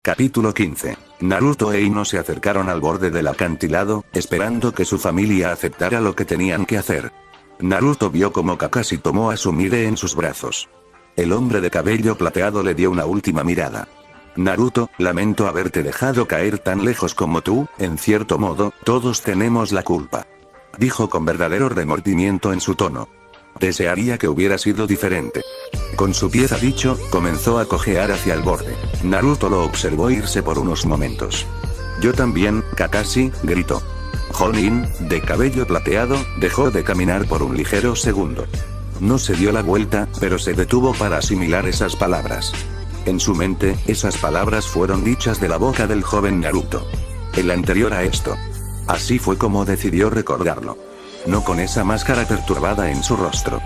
Capítulo 15. Naruto e Ino se acercaron al borde del acantilado, esperando que su familia aceptara lo que tenían que hacer. Naruto vio como Kakashi tomó a Sumire en sus brazos. El hombre de cabello plateado le dio una última mirada. Naruto, lamento haberte dejado caer tan lejos como tú, en cierto modo, todos tenemos la culpa. Dijo con verdadero remordimiento en su tono. Desearía que hubiera sido diferente. Con su pie dicho, comenzó a cojear hacia el borde. Naruto lo observó irse por unos momentos. Yo también, Kakashi, gritó. Jonin, de cabello plateado, dejó de caminar por un ligero segundo. No se dio la vuelta, pero se detuvo para asimilar esas palabras. En su mente, esas palabras fueron dichas de la boca del joven Naruto. El anterior a esto. Así fue como decidió recordarlo. No con esa máscara perturbada en su rostro.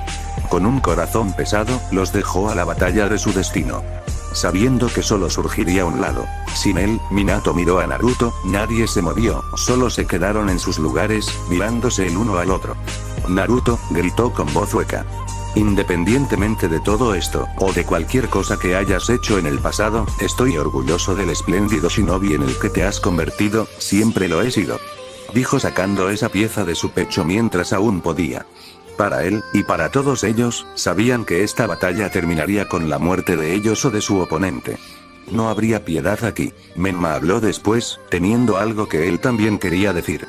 Con un corazón pesado, los dejó a la batalla de su destino. Sabiendo que solo surgiría un lado. Sin él, Minato miró a Naruto, nadie se movió, solo se quedaron en sus lugares, mirándose el uno al otro. Naruto, gritó con voz hueca. Independientemente de todo esto, o de cualquier cosa que hayas hecho en el pasado, estoy orgulloso del espléndido shinobi en el que te has convertido, siempre lo he sido. Dijo sacando esa pieza de su pecho mientras aún podía. Para él, y para todos ellos, sabían que esta batalla terminaría con la muerte de ellos o de su oponente. No habría piedad aquí. Menma habló después, teniendo algo que él también quería decir.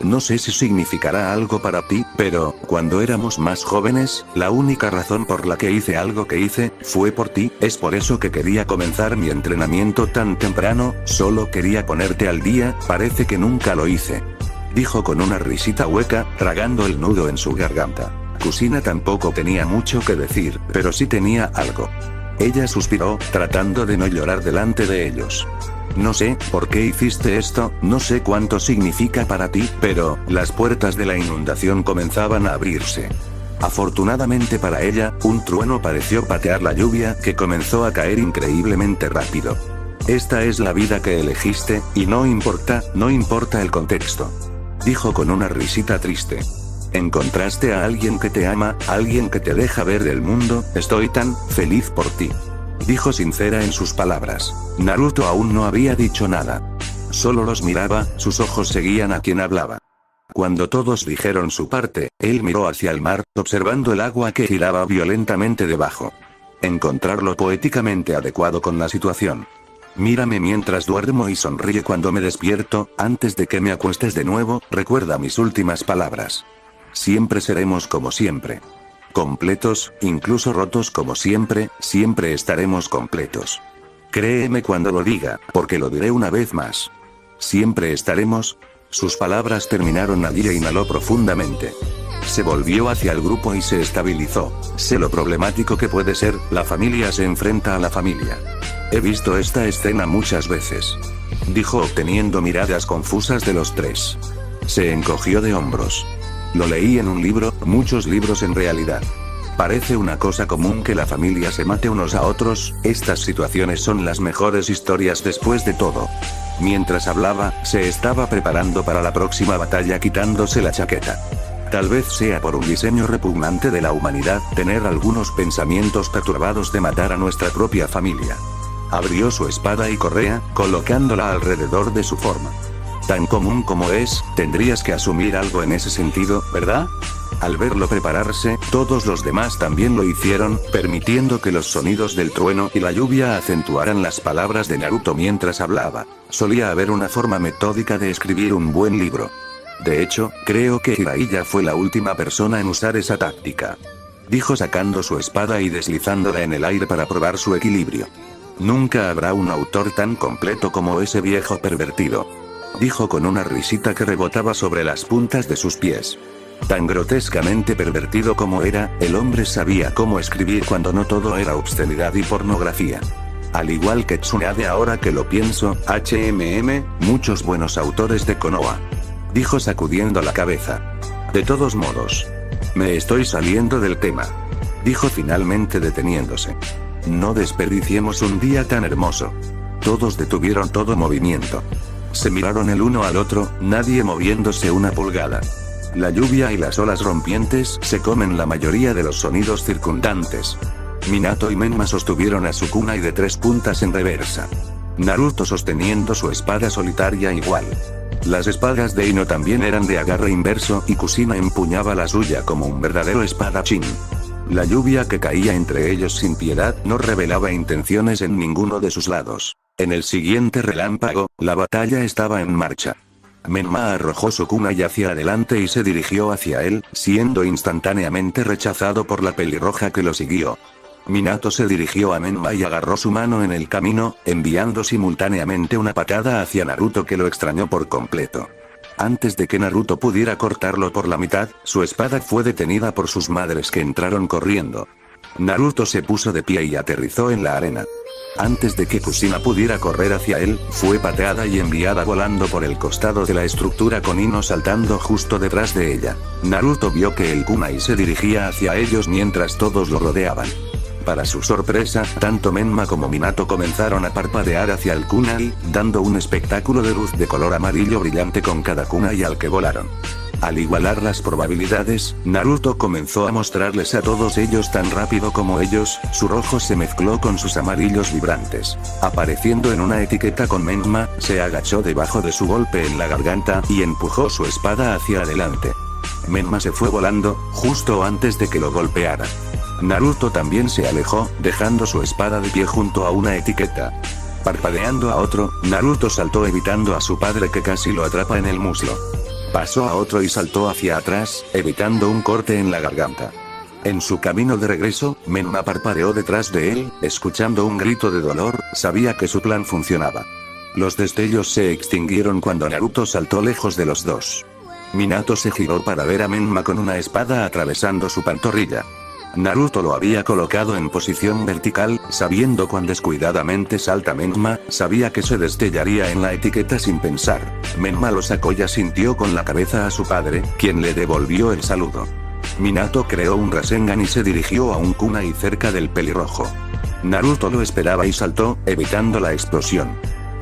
No sé si significará algo para ti, pero, cuando éramos más jóvenes, la única razón por la que hice algo que hice, fue por ti, es por eso que quería comenzar mi entrenamiento tan temprano, solo quería ponerte al día, parece que nunca lo hice. Dijo con una risita hueca, tragando el nudo en su garganta. Kusina tampoco tenía mucho que decir, pero sí tenía algo. Ella suspiró, tratando de no llorar delante de ellos. No sé por qué hiciste esto, no sé cuánto significa para ti, pero las puertas de la inundación comenzaban a abrirse. Afortunadamente para ella, un trueno pareció patear la lluvia que comenzó a caer increíblemente rápido. Esta es la vida que elegiste, y no importa el contexto. Dijo con una risita triste. Encontraste a alguien que te ama, alguien que te deja ver el mundo, estoy tan feliz por ti. Dijo sincera en sus palabras. Naruto aún no había dicho nada. Solo los miraba, sus ojos seguían a quien hablaba. Cuando todos dijeron su parte, él miró hacia el mar, observando el agua que giraba violentamente debajo. Encontrarlo poéticamente adecuado con la situación. Mírame mientras duermo y sonríe cuando me despierto, antes de que me acuestes de nuevo, recuerda mis últimas palabras. Siempre seremos como siempre. Completos, incluso rotos como siempre, siempre estaremos completos. Créeme cuando lo diga, porque lo diré una vez más. Siempre estaremos. Sus palabras terminaron allí e inhaló profundamente. Se volvió hacia el grupo y se estabilizó. Sé lo problemático que puede ser, la familia se enfrenta a la familia. He visto esta escena muchas veces. Dijo obteniendo miradas confusas de los tres. Se encogió de hombros. Lo leí en un libro, muchos libros en realidad. Parece una cosa común que la familia se mate unos a otros, estas situaciones son las mejores historias después de todo. Mientras hablaba, se estaba preparando para la próxima batalla quitándose la chaqueta. Tal vez sea por un diseño repugnante de la humanidad, tener algunos pensamientos perturbados de matar a nuestra propia familia. Abrió su espada y correa, colocándola alrededor de su forma. Tan común como es, tendrías que asumir algo en ese sentido, ¿verdad? Al verlo prepararse, todos los demás también lo hicieron, permitiendo que los sonidos del trueno y la lluvia acentuaran las palabras de Naruto mientras hablaba. Solía haber una forma metódica de escribir un buen libro. De hecho, creo que Jiraiya fue la última persona en usar esa táctica. Dijo sacando su espada y deslizándola en el aire para probar su equilibrio. Nunca habrá un autor tan completo como ese viejo pervertido. Dijo con una risita que rebotaba sobre las puntas de sus pies. Tan grotescamente pervertido como era, el hombre sabía cómo escribir cuando no todo era obscenidad y pornografía. Al igual que Tsunade ahora que lo pienso, muchos buenos autores de Konoha. Dijo sacudiendo la cabeza. De todos modos. Me estoy saliendo del tema. Dijo finalmente deteniéndose. No desperdiciemos un día tan hermoso. Todos detuvieron todo movimiento. Se miraron el uno al otro, nadie moviéndose una pulgada. La lluvia y las olas rompientes se comen la mayoría de los sonidos circundantes. Minato y Menma sostuvieron a Sukuna y de tres puntas en reversa. Naruto sosteniendo su espada solitaria igual. Las espadas de Ino también eran de agarre inverso y Kushina empuñaba la suya como un verdadero espadachín. La lluvia que caía entre ellos sin piedad no revelaba intenciones en ninguno de sus lados. En el siguiente relámpago, la batalla estaba en marcha. Menma arrojó su kunai hacia adelante y se dirigió hacia él, siendo instantáneamente rechazado por la pelirroja que lo siguió. Minato se dirigió a Menma y agarró su mano en el camino, enviando simultáneamente una patada hacia Naruto que lo extrañó por completo. Antes de que Naruto pudiera cortarlo por la mitad, su espada fue detenida por sus madres que entraron corriendo. Naruto se puso de pie y aterrizó en la arena. Antes de que Kushina pudiera correr hacia él, fue pateada y enviada volando por el costado de la estructura con Ino saltando justo detrás de ella. Naruto vio que el kunai se dirigía hacia ellos mientras todos lo rodeaban. Para su sorpresa, tanto Menma como Minato comenzaron a parpadear hacia el kunai, dando un espectáculo de luz de color amarillo brillante con cada kunai al que volaron. Al igualar las probabilidades, Naruto comenzó a mostrarles a todos ellos tan rápido como ellos, su rojo se mezcló con sus amarillos vibrantes. Apareciendo en una etiqueta con Menma, se agachó debajo de su golpe en la garganta y empujó su espada hacia adelante. Menma se fue volando, justo antes de que lo golpeara. Naruto también se alejó, dejando su espada de pie junto a una etiqueta. Parpadeando a otro, Naruto saltó evitando a su padre que casi lo atrapa en el muslo. Pasó a otro y saltó hacia atrás, evitando un corte en la garganta. En su camino de regreso, Menma parpadeó detrás de él, escuchando un grito de dolor, sabía que su plan funcionaba. Los destellos se extinguieron cuando Naruto saltó lejos de los dos. Minato se giró para ver a Menma con una espada atravesando su pantorrilla. Naruto lo había colocado en posición vertical, sabiendo cuán descuidadamente salta Menma, sabía que se destellaría en la etiqueta sin pensar. Menma lo sacó y asintió con la cabeza a su padre, quien le devolvió el saludo. Minato creó un Rasengan y se dirigió a un kunai cerca del pelirrojo. Naruto lo esperaba y saltó, evitando la explosión.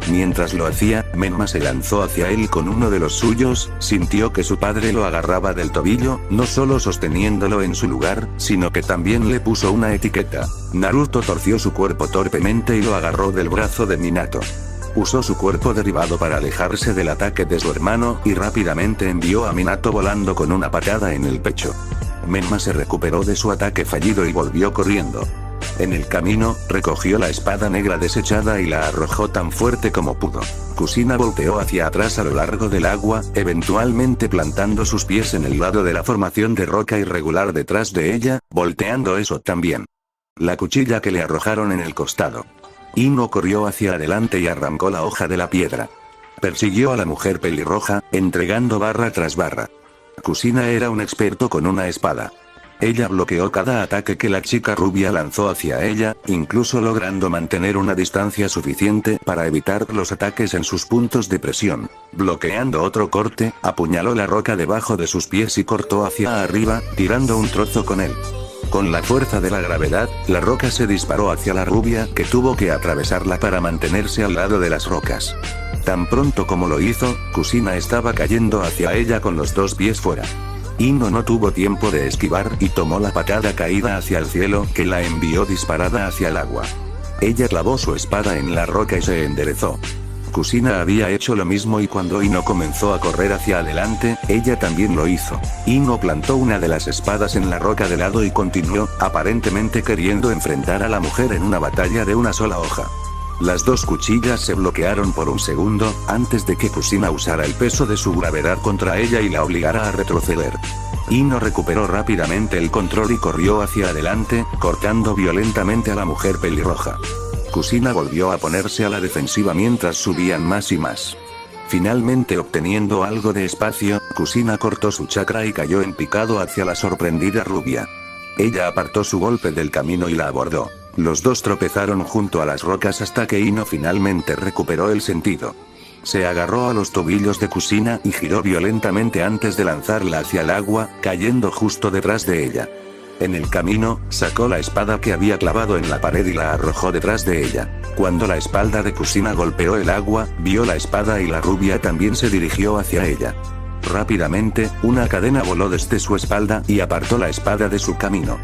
Mientras lo hacía, Menma se lanzó hacia él con uno de los suyos, sintió que su padre lo agarraba del tobillo, no solo sosteniéndolo en su lugar, sino que también le puso una etiqueta. Naruto torció su cuerpo torpemente y lo agarró del brazo de Minato. Usó su cuerpo derribado para alejarse del ataque de su hermano, y rápidamente envió a Minato volando con una patada en el pecho. Menma se recuperó de su ataque fallido y volvió corriendo. En el camino, recogió la espada negra desechada y la arrojó tan fuerte como pudo. Kushina volteó hacia atrás a lo largo del agua, eventualmente plantando sus pies en el lado de la formación de roca irregular detrás de ella, volteando eso también. La cuchilla que le arrojaron en el costado. Ino corrió hacia adelante y arrancó la hoja de la piedra. Persiguió a la mujer pelirroja, entregando barra tras barra. Kushina era un experto con una espada. Ella bloqueó cada ataque que la chica rubia lanzó hacia ella, incluso logrando mantener una distancia suficiente para evitar los ataques en sus puntos de presión. Bloqueando otro corte, apuñaló la roca debajo de sus pies y cortó hacia arriba, tirando un trozo con él. Con la fuerza de la gravedad, la roca se disparó hacia la rubia, que tuvo que atravesarla para mantenerse al lado de las rocas. Tan pronto como lo hizo, Kushina estaba cayendo hacia ella con los dos pies fuera. Ino no tuvo tiempo de esquivar y tomó la patada caída hacia el cielo que la envió disparada hacia el agua. Ella clavó su espada en la roca y se enderezó. Kushina había hecho lo mismo y cuando Ino comenzó a correr hacia adelante, ella también lo hizo. Ino plantó una de las espadas en la roca de lado y continuó, aparentemente queriendo enfrentar a la mujer en una batalla de una sola hoja. Las dos cuchillas se bloquearon por un segundo, antes de que Kushina usara el peso de su gravedad contra ella y la obligara a retroceder. Ino recuperó rápidamente el control y corrió hacia adelante, cortando violentamente a la mujer pelirroja. Kushina volvió a ponerse a la defensiva mientras subían más y más. Finalmente obteniendo algo de espacio, Kushina cortó su chakra y cayó en picado hacia la sorprendida rubia. Ella apartó su golpe del camino y la abordó. Los dos tropezaron junto a las rocas hasta que Ino finalmente recuperó el sentido. Se agarró a los tobillos de Kushina y giró violentamente antes de lanzarla hacia el agua, cayendo justo detrás de ella. En el camino, sacó la espada que había clavado en la pared y la arrojó detrás de ella. Cuando la espalda de Kushina golpeó el agua, vio la espada y la rubia también se dirigió hacia ella. Rápidamente, una cadena voló desde su espalda y apartó la espada de su camino.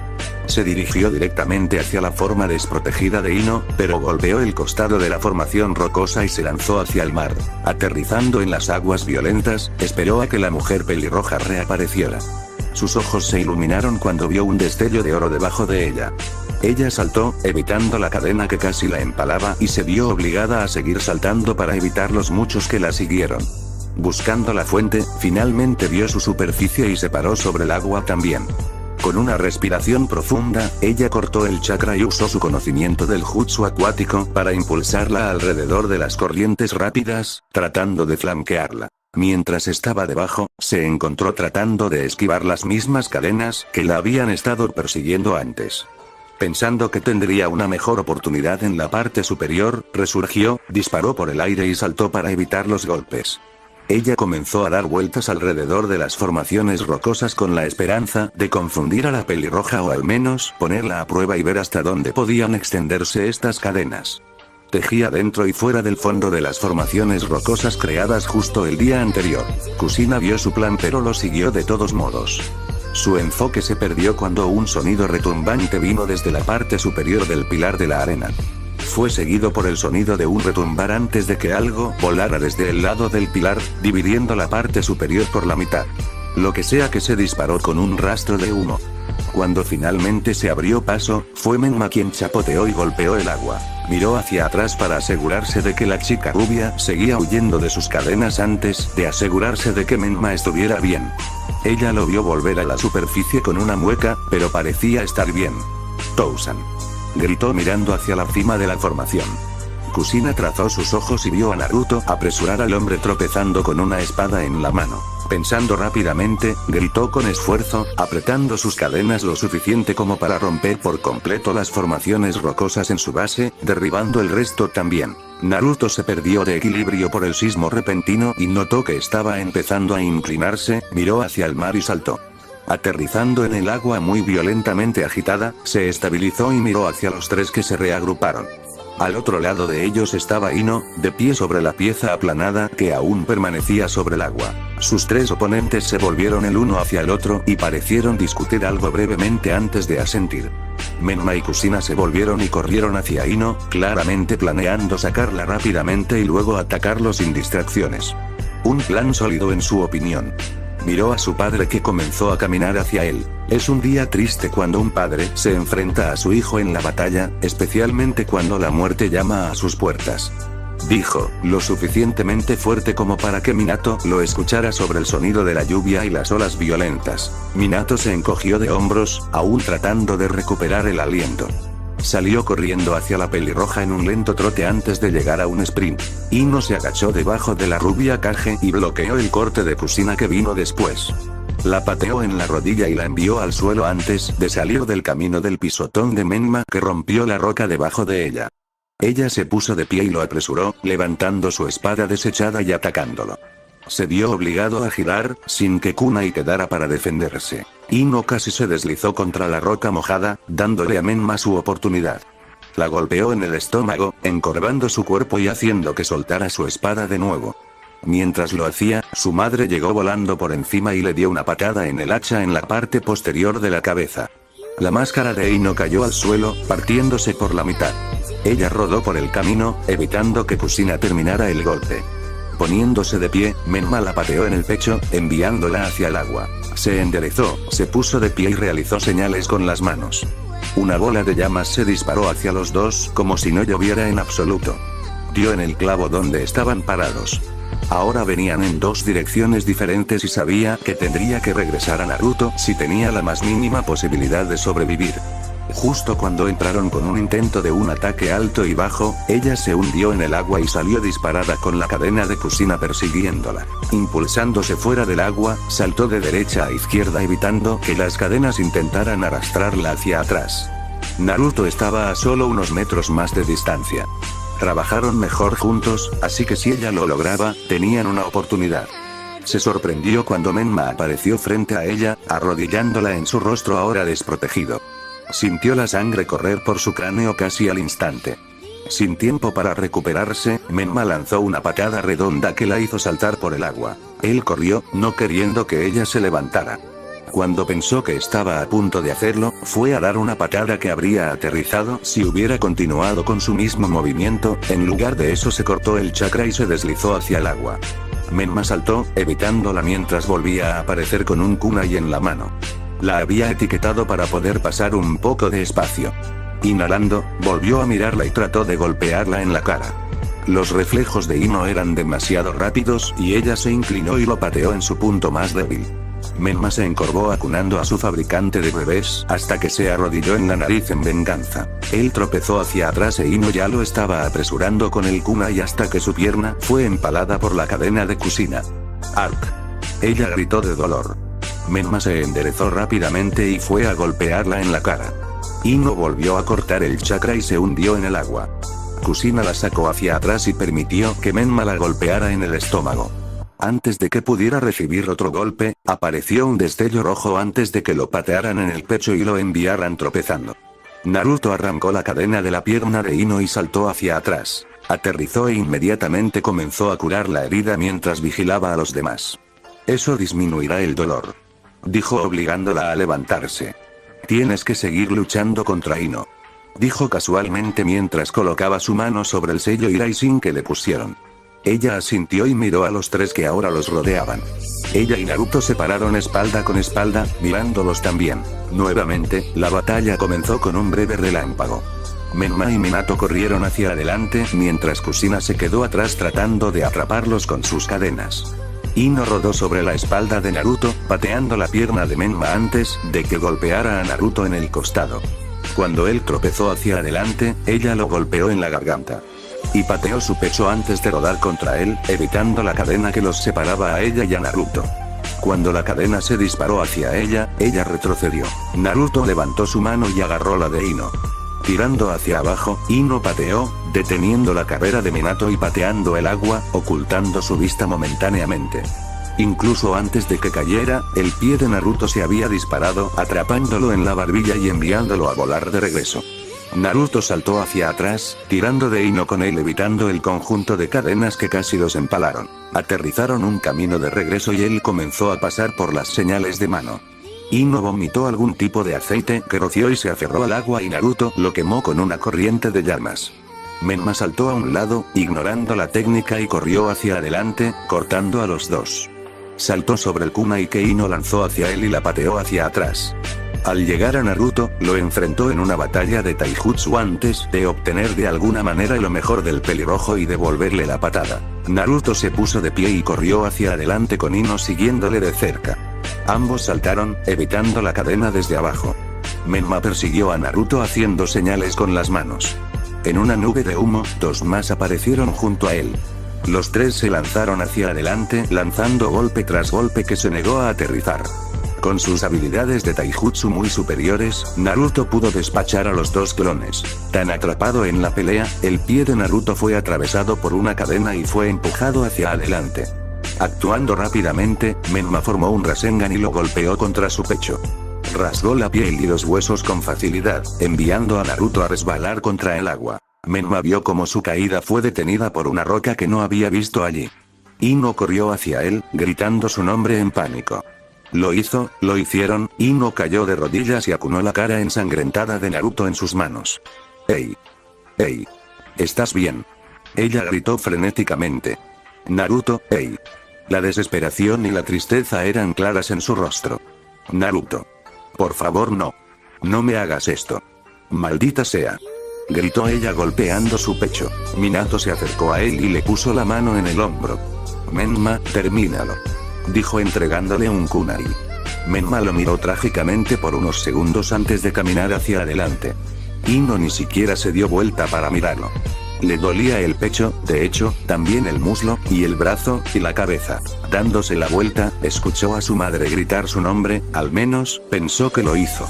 Se dirigió directamente hacia la forma desprotegida de Ino, pero golpeó el costado de la formación rocosa y se lanzó hacia el mar. Aterrizando en las aguas violentas, esperó a que la mujer pelirroja reapareciera. Sus ojos se iluminaron cuando vio un destello de oro debajo de ella. Ella saltó, evitando la cadena que casi la empalaba y se vio obligada a seguir saltando para evitar los muchos que la siguieron. Buscando la fuente, finalmente vio su superficie y se paró sobre el agua también. Con una respiración profunda, ella cortó el chakra y usó su conocimiento del jutsu acuático para impulsarla alrededor de las corrientes rápidas, tratando de flanquearla. Mientras estaba debajo, se encontró tratando de esquivar las mismas cadenas que la habían estado persiguiendo antes. Pensando que tendría una mejor oportunidad en la parte superior, resurgió, disparó por el aire y saltó para evitar los golpes. Ella comenzó a dar vueltas alrededor de las formaciones rocosas con la esperanza de confundir a la pelirroja o al menos ponerla a prueba y ver hasta dónde podían extenderse estas cadenas. Tejía dentro y fuera del fondo de las formaciones rocosas creadas justo el día anterior. Kusina vio su plan pero lo siguió de todos modos. Su enfoque se perdió cuando un sonido retumbante vino desde la parte superior del pilar de la arena. Fue seguido por el sonido de un retumbar antes de que algo volara desde el lado del pilar, dividiendo la parte superior por la mitad. Lo que sea que se disparó con un rastro de humo. Cuando finalmente se abrió paso, fue Menma quien chapoteó y golpeó el agua. Miró hacia atrás para asegurarse de que la chica rubia seguía huyendo de sus cadenas antes de asegurarse de que Menma estuviera bien. Ella lo vio volver a la superficie con una mueca, pero parecía estar bien. Tousan, gritó mirando hacia la cima de la formación. Kusina trazó sus ojos y vio a Naruto apresurar al hombre tropezando con una espada en la mano. Pensando rápidamente, gritó con esfuerzo, apretando sus cadenas lo suficiente como para romper por completo las formaciones rocosas en su base, derribando el resto también. Naruto se perdió de equilibrio por el sismo repentino y notó que estaba empezando a inclinarse, miró hacia el mar y saltó. Aterrizando en el agua muy violentamente agitada, se estabilizó y miró hacia los tres que se reagruparon. Al otro lado de ellos estaba Ino, de pie sobre la pieza aplanada que aún permanecía sobre el agua. Sus tres oponentes se volvieron el uno hacia el otro y parecieron discutir algo brevemente antes de asentir. Menma y Kusina se volvieron y corrieron hacia Ino, claramente planeando sacarla rápidamente y luego atacarlo sin distracciones. Un plan sólido en su opinión. Miró a su padre que comenzó a caminar hacia él. Es un día triste cuando un padre se enfrenta a su hijo en la batalla, especialmente cuando la muerte llama a sus puertas. Dijo, lo suficientemente fuerte como para que Minato lo escuchara sobre el sonido de la lluvia y las olas violentas. Minato se encogió de hombros, aún tratando de recuperar el aliento. Salió corriendo hacia la pelirroja en un lento trote antes de llegar a un sprint. Ino se agachó debajo de la rubia Kage y bloqueó el corte de Kusina que vino después. La pateó en la rodilla y la envió al suelo antes de salir del camino del pisotón de Menma que rompió la roca debajo de ella. Ella se puso de pie y lo apresuró, levantando su espada desechada y atacándolo. Se vio obligado a girar, sin que Kunai quedara para defenderse. Ino casi se deslizó contra la roca mojada, dándole a Menma su oportunidad. La golpeó en el estómago, encorvando su cuerpo y haciendo que soltara su espada de nuevo. Mientras lo hacía, su madre llegó volando por encima y le dio una patada en el hacha en la parte posterior de la cabeza. La máscara de Ino cayó al suelo, partiéndose por la mitad. Ella rodó por el camino, evitando que Kusina terminara el golpe. Poniéndose de pie, Menma la pateó en el pecho, enviándola hacia el agua. Se enderezó, se puso de pie y realizó señales con las manos. Una bola de llamas se disparó hacia los dos, como si no lloviera en absoluto. Dio en el clavo donde estaban parados. Ahora venían en dos direcciones diferentes y sabía que tendría que regresar a Naruto si tenía la más mínima posibilidad de sobrevivir. Justo cuando entraron con un intento de un ataque alto y bajo, ella se hundió en el agua y salió disparada con la cadena de Kusina persiguiéndola. Impulsándose fuera del agua, saltó de derecha a izquierda evitando que las cadenas intentaran arrastrarla hacia atrás. Naruto estaba a solo unos metros más de distancia. Trabajaron mejor juntos, así que si ella lo lograba, tenían una oportunidad. Se sorprendió cuando Menma apareció frente a ella, arrodillándola en su rostro ahora desprotegido. Sintió la sangre correr por su cráneo casi al instante. Sin tiempo para recuperarse, Menma lanzó una patada redonda que la hizo saltar por el agua. Él corrió, no queriendo que ella se levantara. Cuando pensó que estaba a punto de hacerlo, fue a dar una patada que habría aterrizado si hubiera continuado con su mismo movimiento. En lugar de eso se cortó el chakra y se deslizó hacia el agua. Menma saltó, evitándola mientras volvía a aparecer con un kunai en la mano. La había etiquetado para poder pasar un poco de espacio. Inhalando, volvió a mirarla y trató de golpearla en la cara. Los reflejos de Ino eran demasiado rápidos y ella se inclinó y lo pateó en su punto más débil. Menma se encorvó acunando a su fabricante de bebés hasta que se arrodilló en la nariz en venganza. Él tropezó hacia atrás e Ino ya lo estaba apresurando con el kunai hasta que su pierna fue empalada por la cadena de Kusina. ¡Ark! Ella gritó de dolor. Menma se enderezó rápidamente y fue a golpearla en la cara. Ino volvió a cortar el chakra y se hundió en el agua. Kusina la sacó hacia atrás y permitió que Menma la golpeara en el estómago. Antes de que pudiera recibir otro golpe, apareció un destello rojo antes de que lo patearan en el pecho y lo enviaran tropezando. Naruto arrancó la cadena de la pierna de Ino y saltó hacia atrás. Aterrizó e inmediatamente comenzó a curar la herida mientras vigilaba a los demás. Eso disminuirá el dolor, dijo obligándola a levantarse. Tienes que seguir luchando contra Ino, dijo casualmente mientras colocaba su mano sobre el sello Iraishin que le pusieron. Ella asintió y miró a los tres que ahora los rodeaban. Ella y Naruto se pararon espalda con espalda, mirándolos también. Nuevamente, la batalla comenzó con un breve relámpago. Menma y Minato corrieron hacia adelante mientras Kusina se quedó atrás tratando de atraparlos con sus cadenas. Ino rodó sobre la espalda de Naruto, pateando la pierna de Menma antes de que golpeara a Naruto en el costado. Cuando él tropezó hacia adelante, ella lo golpeó en la garganta. Y pateó su pecho antes de rodar contra él, evitando la cadena que los separaba a ella y a Naruto. Cuando la cadena se disparó hacia ella, ella retrocedió. Naruto levantó su mano y agarró la de Ino. Tirando hacia abajo, Ino pateó, deteniendo la carrera de Minato y pateando el agua, ocultando su vista momentáneamente. Incluso antes de que cayera, el pie de Naruto se había disparado, atrapándolo en la barbilla y enviándolo a volar de regreso. Naruto saltó hacia atrás, tirando de Ino con él evitando el conjunto de cadenas que casi los empalaron. Aterrizaron un camino de regreso y él comenzó a pasar por las señales de mano. Ino vomitó algún tipo de aceite que roció y se aferró al agua y Naruto lo quemó con una corriente de llamas. Menma saltó a un lado, ignorando la técnica y corrió hacia adelante, cortando a los dos. Saltó sobre el kunai que Ino lanzó hacia él y la pateó hacia atrás. Al llegar a Naruto, lo enfrentó en una batalla de taijutsu antes de obtener de alguna manera lo mejor del pelirrojo y devolverle la patada. Naruto se puso de pie y corrió hacia adelante con Ino siguiéndole de cerca. Ambos saltaron, evitando la cadena desde abajo. Menma persiguió a Naruto haciendo señales con las manos. En una nube de humo, dos más aparecieron junto a él. Los tres se lanzaron hacia adelante, lanzando golpe tras golpe que se negó a aterrizar. Con sus habilidades de taijutsu muy superiores, Naruto pudo despachar a los dos clones. Tan atrapado en la pelea, el pie de Naruto fue atravesado por una cadena y fue empujado hacia adelante. Actuando rápidamente, Menma formó un Rasengan y lo golpeó contra su pecho. Rasgó la piel y los huesos con facilidad, enviando a Naruto a resbalar contra el agua. Menma vio cómo su caída fue detenida por una roca que no había visto allí. Ino corrió hacia él, gritando su nombre en pánico. Lo hicieron, Ino cayó de rodillas y acunó la cara ensangrentada de Naruto en sus manos. ¡Ey! ¡Ey! ¿Estás bien? Ella gritó frenéticamente. Naruto, ¡ey! La desesperación y la tristeza eran claras en su rostro. Naruto. Por favor no. No me hagas esto. Maldita sea. Gritó ella golpeando su pecho. Minato se acercó a él y le puso la mano en el hombro. Menma, termínalo, dijo entregándole un kunai. Menma lo miró trágicamente por unos segundos antes de caminar hacia adelante. Ino ni siquiera se dio vuelta para mirarlo. Le dolía el pecho, de hecho, también el muslo, y el brazo, y la cabeza. Dándose la vuelta, escuchó a su madre gritar su nombre, al menos, pensó que lo hizo.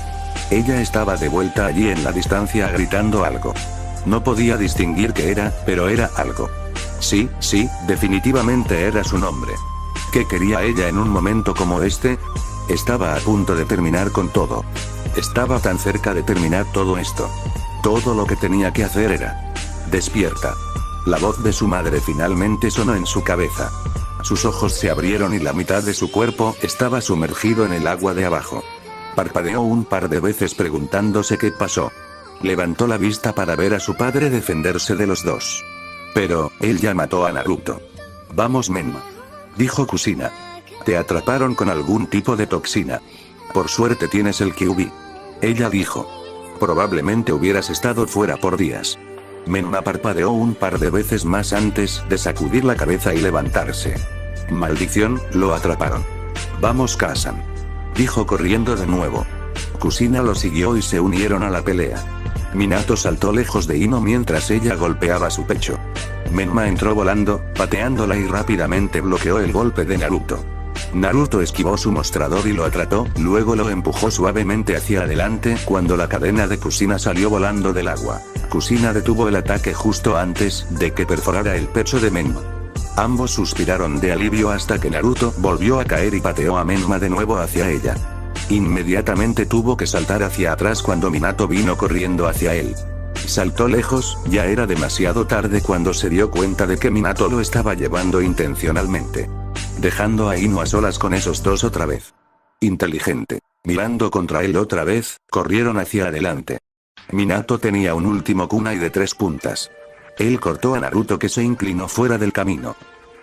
Ella estaba de vuelta allí en la distancia gritando algo. No podía distinguir qué era, pero era algo. Sí, definitivamente era su nombre. ¿Qué quería ella en un momento como este? Estaba a punto de terminar con todo. Estaba tan cerca de terminar todo esto. Todo lo que tenía que hacer era... Despierta. La voz de su madre finalmente sonó en su cabeza. Sus ojos se abrieron y la mitad de su cuerpo estaba sumergido en el agua de abajo. Parpadeó un par de veces preguntándose qué pasó. Levantó la vista para ver a su padre defenderse de los dos. Pero, él ya mató a Naruto. Vamos, Menma, dijo Kushina. Te atraparon con algún tipo de toxina. Por suerte tienes el Kyuubi. Ella dijo. Probablemente hubieras estado fuera por días. Menma parpadeó un par de veces más antes de sacudir la cabeza y levantarse. Maldición, lo atraparon. Vamos, Kazan, dijo corriendo de nuevo. Kushina lo siguió y se unieron a la pelea. Minato saltó lejos de Ino mientras ella golpeaba su pecho. Menma entró volando, pateándola y rápidamente bloqueó el golpe de Naruto. Naruto esquivó su mostrador y lo atrapó, luego lo empujó suavemente hacia adelante cuando la cadena de Kushina salió volando del agua. Kushina detuvo el ataque justo antes de que perforara el pecho de Menma. Ambos suspiraron de alivio hasta que Naruto volvió a caer y pateó a Menma de nuevo hacia ella. Inmediatamente tuvo que saltar hacia atrás cuando Minato vino corriendo hacia él. Saltó lejos, ya era demasiado tarde cuando se dio cuenta de que Minato lo estaba llevando intencionalmente. Dejando a Ino a solas con esos dos otra vez. Inteligente. Mirando contra él otra vez, corrieron hacia adelante. Minato tenía un último kunai de 3 puntas. Él cortó a Naruto que se inclinó fuera del camino.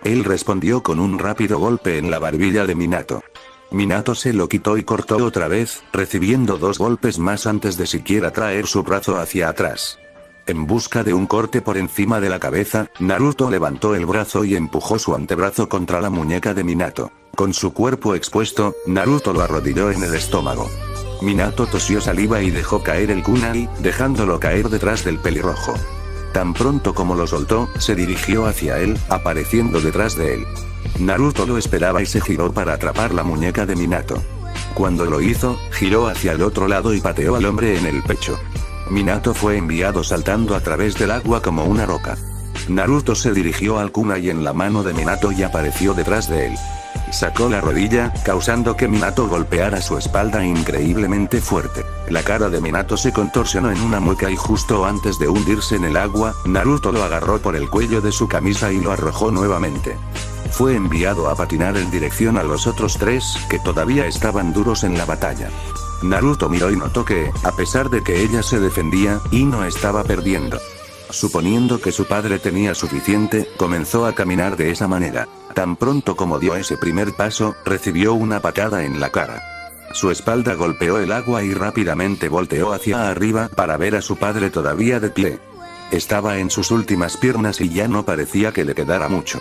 Él respondió con un rápido golpe en la barbilla de Minato. Minato se lo quitó y cortó otra vez, recibiendo 2 golpes más antes de siquiera traer su brazo hacia atrás. En busca de un corte por encima de la cabeza, Naruto levantó el brazo y empujó su antebrazo contra la muñeca de Minato. Con su cuerpo expuesto, Naruto lo arrodilló en el estómago. Minato tosió saliva y dejó caer el kunai, dejándolo caer detrás del pelirrojo. Tan pronto como lo soltó, se dirigió hacia él, apareciendo detrás de él. Naruto lo esperaba y se giró para atrapar la muñeca de Minato. Cuando lo hizo, giró hacia el otro lado y pateó al hombre en el pecho. Minato fue enviado saltando a través del agua como una roca. Naruto se dirigió al kunai en la mano de Minato y apareció detrás de él. Sacó la rodilla, causando que Minato golpeara su espalda increíblemente fuerte. La cara de Minato se contorsionó en una mueca y justo antes de hundirse en el agua, Naruto lo agarró por el cuello de su camisa y lo arrojó nuevamente. Fue enviado a patinar en dirección a los otros 3, que todavía estaban duros en la batalla. Naruto miró y notó que, a pesar de que ella se defendía, Ino estaba perdiendo. Suponiendo que su padre tenía suficiente, comenzó a caminar de esa manera. Tan pronto como dio ese primer paso, recibió una patada en la cara. Su espalda golpeó el agua y rápidamente volteó hacia arriba para ver a su padre todavía de pie. Estaba en sus últimas piernas y ya no parecía que le quedara mucho.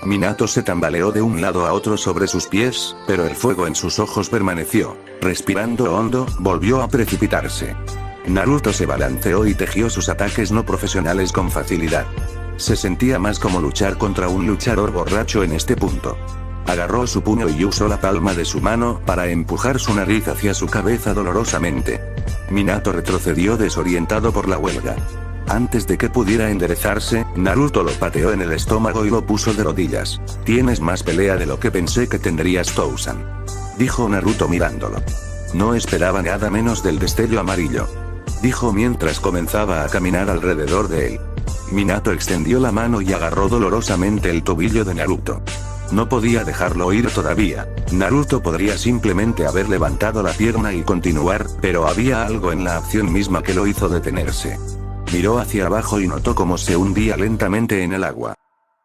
Minato se tambaleó de un lado a otro sobre sus pies, pero el fuego en sus ojos permaneció. Respirando hondo, volvió a precipitarse. Naruto se balanceó y tejió sus ataques no profesionales con facilidad. Se sentía más como luchar contra un luchador borracho en este punto. Agarró su puño y usó la palma de su mano para empujar su nariz hacia su cabeza dolorosamente. Minato retrocedió desorientado por la huelga. Antes de que pudiera enderezarse, Naruto lo pateó en el estómago y lo puso de rodillas. Tienes más pelea de lo que pensé que tendrías, Tousan, dijo Naruto mirándolo. No esperaba nada menos del destello amarillo, dijo mientras comenzaba a caminar alrededor de él. Minato extendió la mano y agarró dolorosamente el tobillo de Naruto. No podía dejarlo ir todavía. Naruto podría simplemente haber levantado la pierna y continuar, pero había algo en la acción misma que lo hizo detenerse. Miró hacia abajo y notó cómo se hundía lentamente en el agua.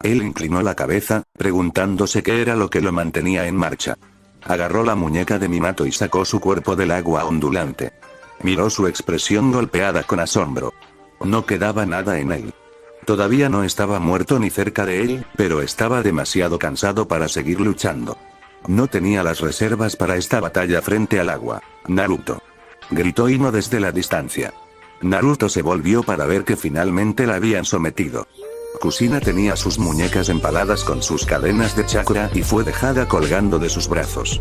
Él inclinó la cabeza, preguntándose qué era lo que lo mantenía en marcha. Agarró la muñeca de Minato y sacó su cuerpo del agua ondulante. Miró su expresión golpeada con asombro. No quedaba nada en él. Todavía no estaba muerto ni cerca de él, pero estaba demasiado cansado para seguir luchando. No tenía las reservas para esta batalla frente al agua. Naruto, gritó Ino desde la distancia. Naruto se volvió para ver que finalmente la habían sometido. Kushina tenía sus muñecas empaladas con sus cadenas de chakra y fue dejada colgando de sus brazos.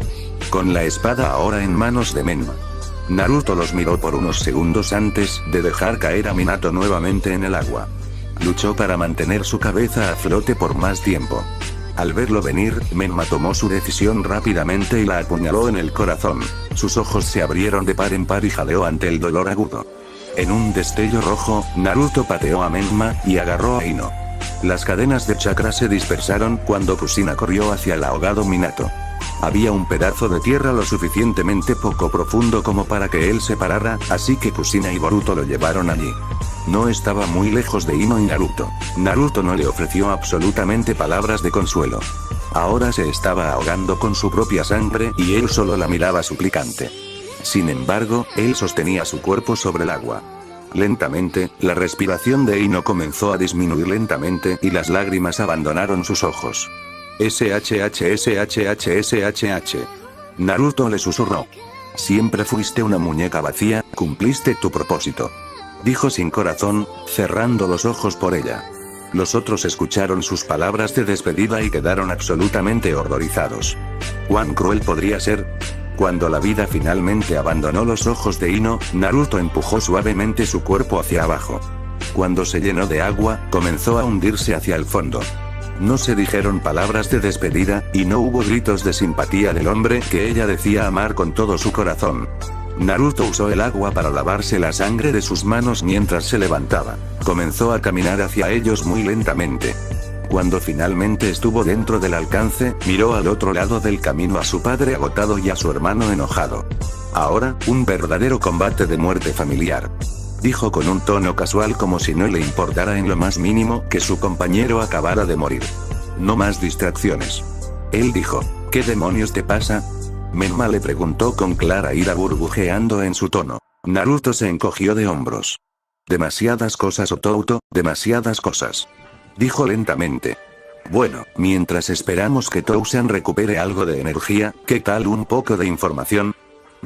Con la espada ahora en manos de Menma. Naruto los miró por unos segundos antes de dejar caer a Minato nuevamente en el agua. Luchó para mantener su cabeza a flote por más tiempo. Al verlo venir, Menma tomó su decisión rápidamente y la apuñaló en el corazón. Sus ojos se abrieron de par en par y jadeó ante el dolor agudo. En un destello rojo, Naruto pateó a Menma y agarró a Ino. Las cadenas de chakra se dispersaron cuando Kushina corrió hacia el ahogado Minato. Había un pedazo de tierra lo suficientemente poco profundo como para que él se parara, así que Kushina y Boruto lo llevaron allí. No estaba muy lejos de Ino y Naruto. Naruto no le ofreció absolutamente palabras de consuelo. Ahora se estaba ahogando con su propia sangre y él solo la miraba suplicante. Sin embargo, él sostenía su cuerpo sobre el agua. Lentamente, la respiración de Ino comenzó a disminuir lentamente y las lágrimas abandonaron sus ojos. SHH. Naruto le susurró. Siempre fuiste una muñeca vacía, cumpliste tu propósito. Dijo sin corazón, cerrando los ojos por ella. Los otros escucharon sus palabras de despedida y quedaron absolutamente horrorizados. ¿Cuán cruel podría ser? Cuando la vida finalmente abandonó los ojos de Ino, Naruto empujó suavemente su cuerpo hacia abajo. Cuando se llenó de agua, comenzó a hundirse hacia el fondo. No se dijeron palabras de despedida, y no hubo gritos de simpatía del hombre que ella decía amar con todo su corazón. Naruto usó el agua para lavarse la sangre de sus manos mientras se levantaba. Comenzó a caminar hacia ellos muy lentamente. Cuando finalmente estuvo dentro del alcance, miró al otro lado del camino a su padre agotado y a su hermano enojado. Ahora, un verdadero combate de muerte familiar. Dijo con un tono casual como si no le importara en lo más mínimo que su compañero acabara de morir. No más distracciones. Él dijo, ¿qué demonios te pasa? Menma le preguntó con clara ira burbujeando en su tono. Naruto se encogió de hombros. Demasiadas cosas Otouto, demasiadas cosas. Dijo lentamente. Bueno, mientras esperamos que Tousan recupere algo de energía, ¿qué tal un poco de información?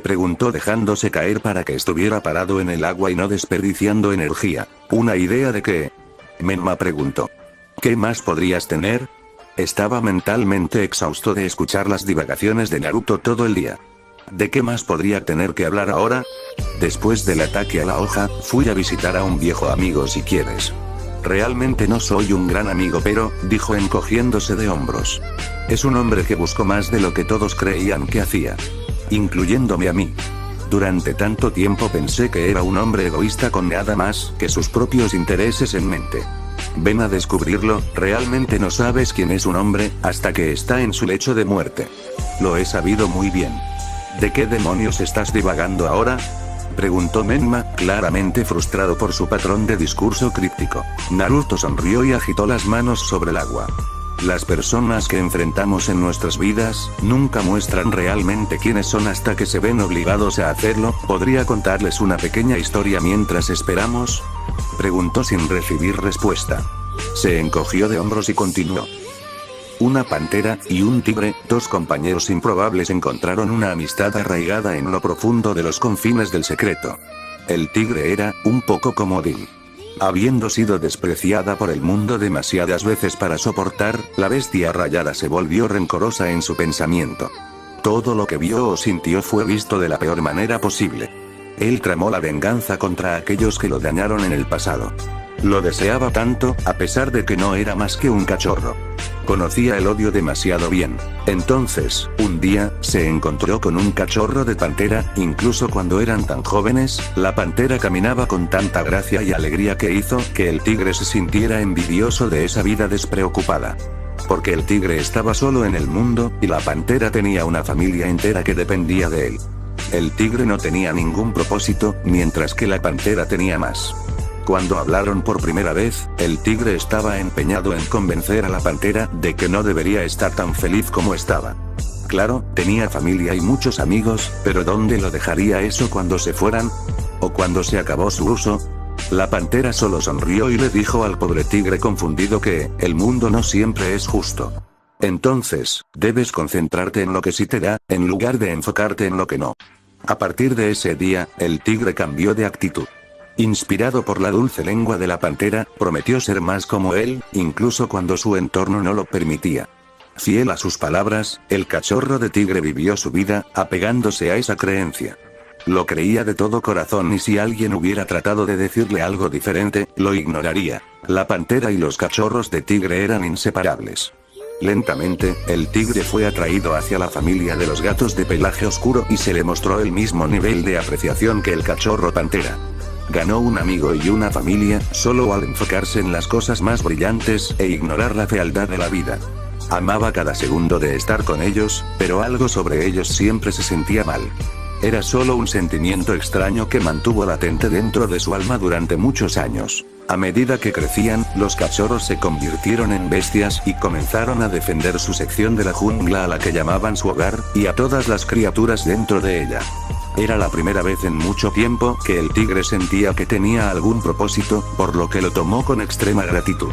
Preguntó dejándose caer para que estuviera parado en el agua y no desperdiciando energía. ¿Una idea de qué? Menma preguntó. ¿Qué más podrías tener? Estaba mentalmente exhausto de escuchar las divagaciones de Naruto todo el día. ¿De qué más podría tener que hablar ahora? Después del ataque a la hoja, fui a visitar a un viejo amigo si quieres. Realmente no soy un gran amigo pero, dijo encogiéndose de hombros. Es un hombre que buscó más de lo que todos creían que hacía. Incluyéndome a mí. Durante tanto tiempo pensé que era un hombre egoísta con nada más que sus propios intereses en mente. Ven a descubrirlo, realmente no sabes quién es un hombre, hasta que está en su lecho de muerte. Lo he sabido muy bien. ¿De qué demonios estás divagando ahora? Preguntó Menma, claramente frustrado por su patrón de discurso críptico. Naruto sonrió y agitó las manos sobre el agua. Las personas que enfrentamos en nuestras vidas, nunca muestran realmente quiénes son hasta que se ven obligados a hacerlo. ¿Podría contarles una pequeña historia mientras esperamos? Preguntó sin recibir respuesta. Se encogió de hombros y continuó. Una pantera y un tigre, dos compañeros improbables encontraron una amistad arraigada en lo profundo de los confines del secreto. El tigre era, un poco como Odin. Habiendo sido despreciada por el mundo demasiadas veces para soportar, la bestia rayada se volvió rencorosa en su pensamiento. Todo lo que vio o sintió fue visto de la peor manera posible. Él tramó la venganza contra aquellos que lo dañaron en el pasado. Lo deseaba tanto, a pesar de que no era más que un cachorro. Conocía el odio demasiado bien. Entonces, un día, se encontró con un cachorro de pantera, incluso cuando eran tan jóvenes, la pantera caminaba con tanta gracia y alegría que hizo que el tigre se sintiera envidioso de esa vida despreocupada. Porque el tigre estaba solo en el mundo, y la pantera tenía una familia entera que dependía de él. El tigre no tenía ningún propósito, mientras que la pantera tenía más. Cuando hablaron por primera vez, el tigre estaba empeñado en convencer a la pantera de que no debería estar tan feliz como estaba. Claro, tenía familia y muchos amigos, pero ¿dónde lo dejaría eso cuando se fueran? ¿O cuando se acabó su uso? La pantera solo sonrió y le dijo al pobre tigre confundido que, el mundo no siempre es justo. Entonces, debes concentrarte en lo que sí te da, en lugar de enfocarte en lo que no. A partir de ese día, el tigre cambió de actitud. Inspirado por la dulce lengua de la pantera, prometió ser más como él, incluso cuando su entorno no lo permitía. Fiel a sus palabras, el cachorro de tigre vivió su vida, apegándose a esa creencia. Lo creía de todo corazón y si alguien hubiera tratado de decirle algo diferente, lo ignoraría. La pantera y los cachorros de tigre eran inseparables. Lentamente, el tigre fue atraído hacia la familia de los gatos de pelaje oscuro y se le mostró el mismo nivel de apreciación que el cachorro pantera. Ganó un amigo y una familia, solo al enfocarse en las cosas más brillantes e ignorar la fealdad de la vida. Amaba cada segundo de estar con ellos, pero algo sobre ellos siempre se sentía mal. Era solo un sentimiento extraño que mantuvo latente dentro de su alma durante muchos años. A medida que crecían, los cachorros se convirtieron en bestias y comenzaron a defender su sección de la jungla a la que llamaban su hogar, y a todas las criaturas dentro de ella. Era la primera vez en mucho tiempo que el tigre sentía que tenía algún propósito, por lo que lo tomó con extrema gratitud.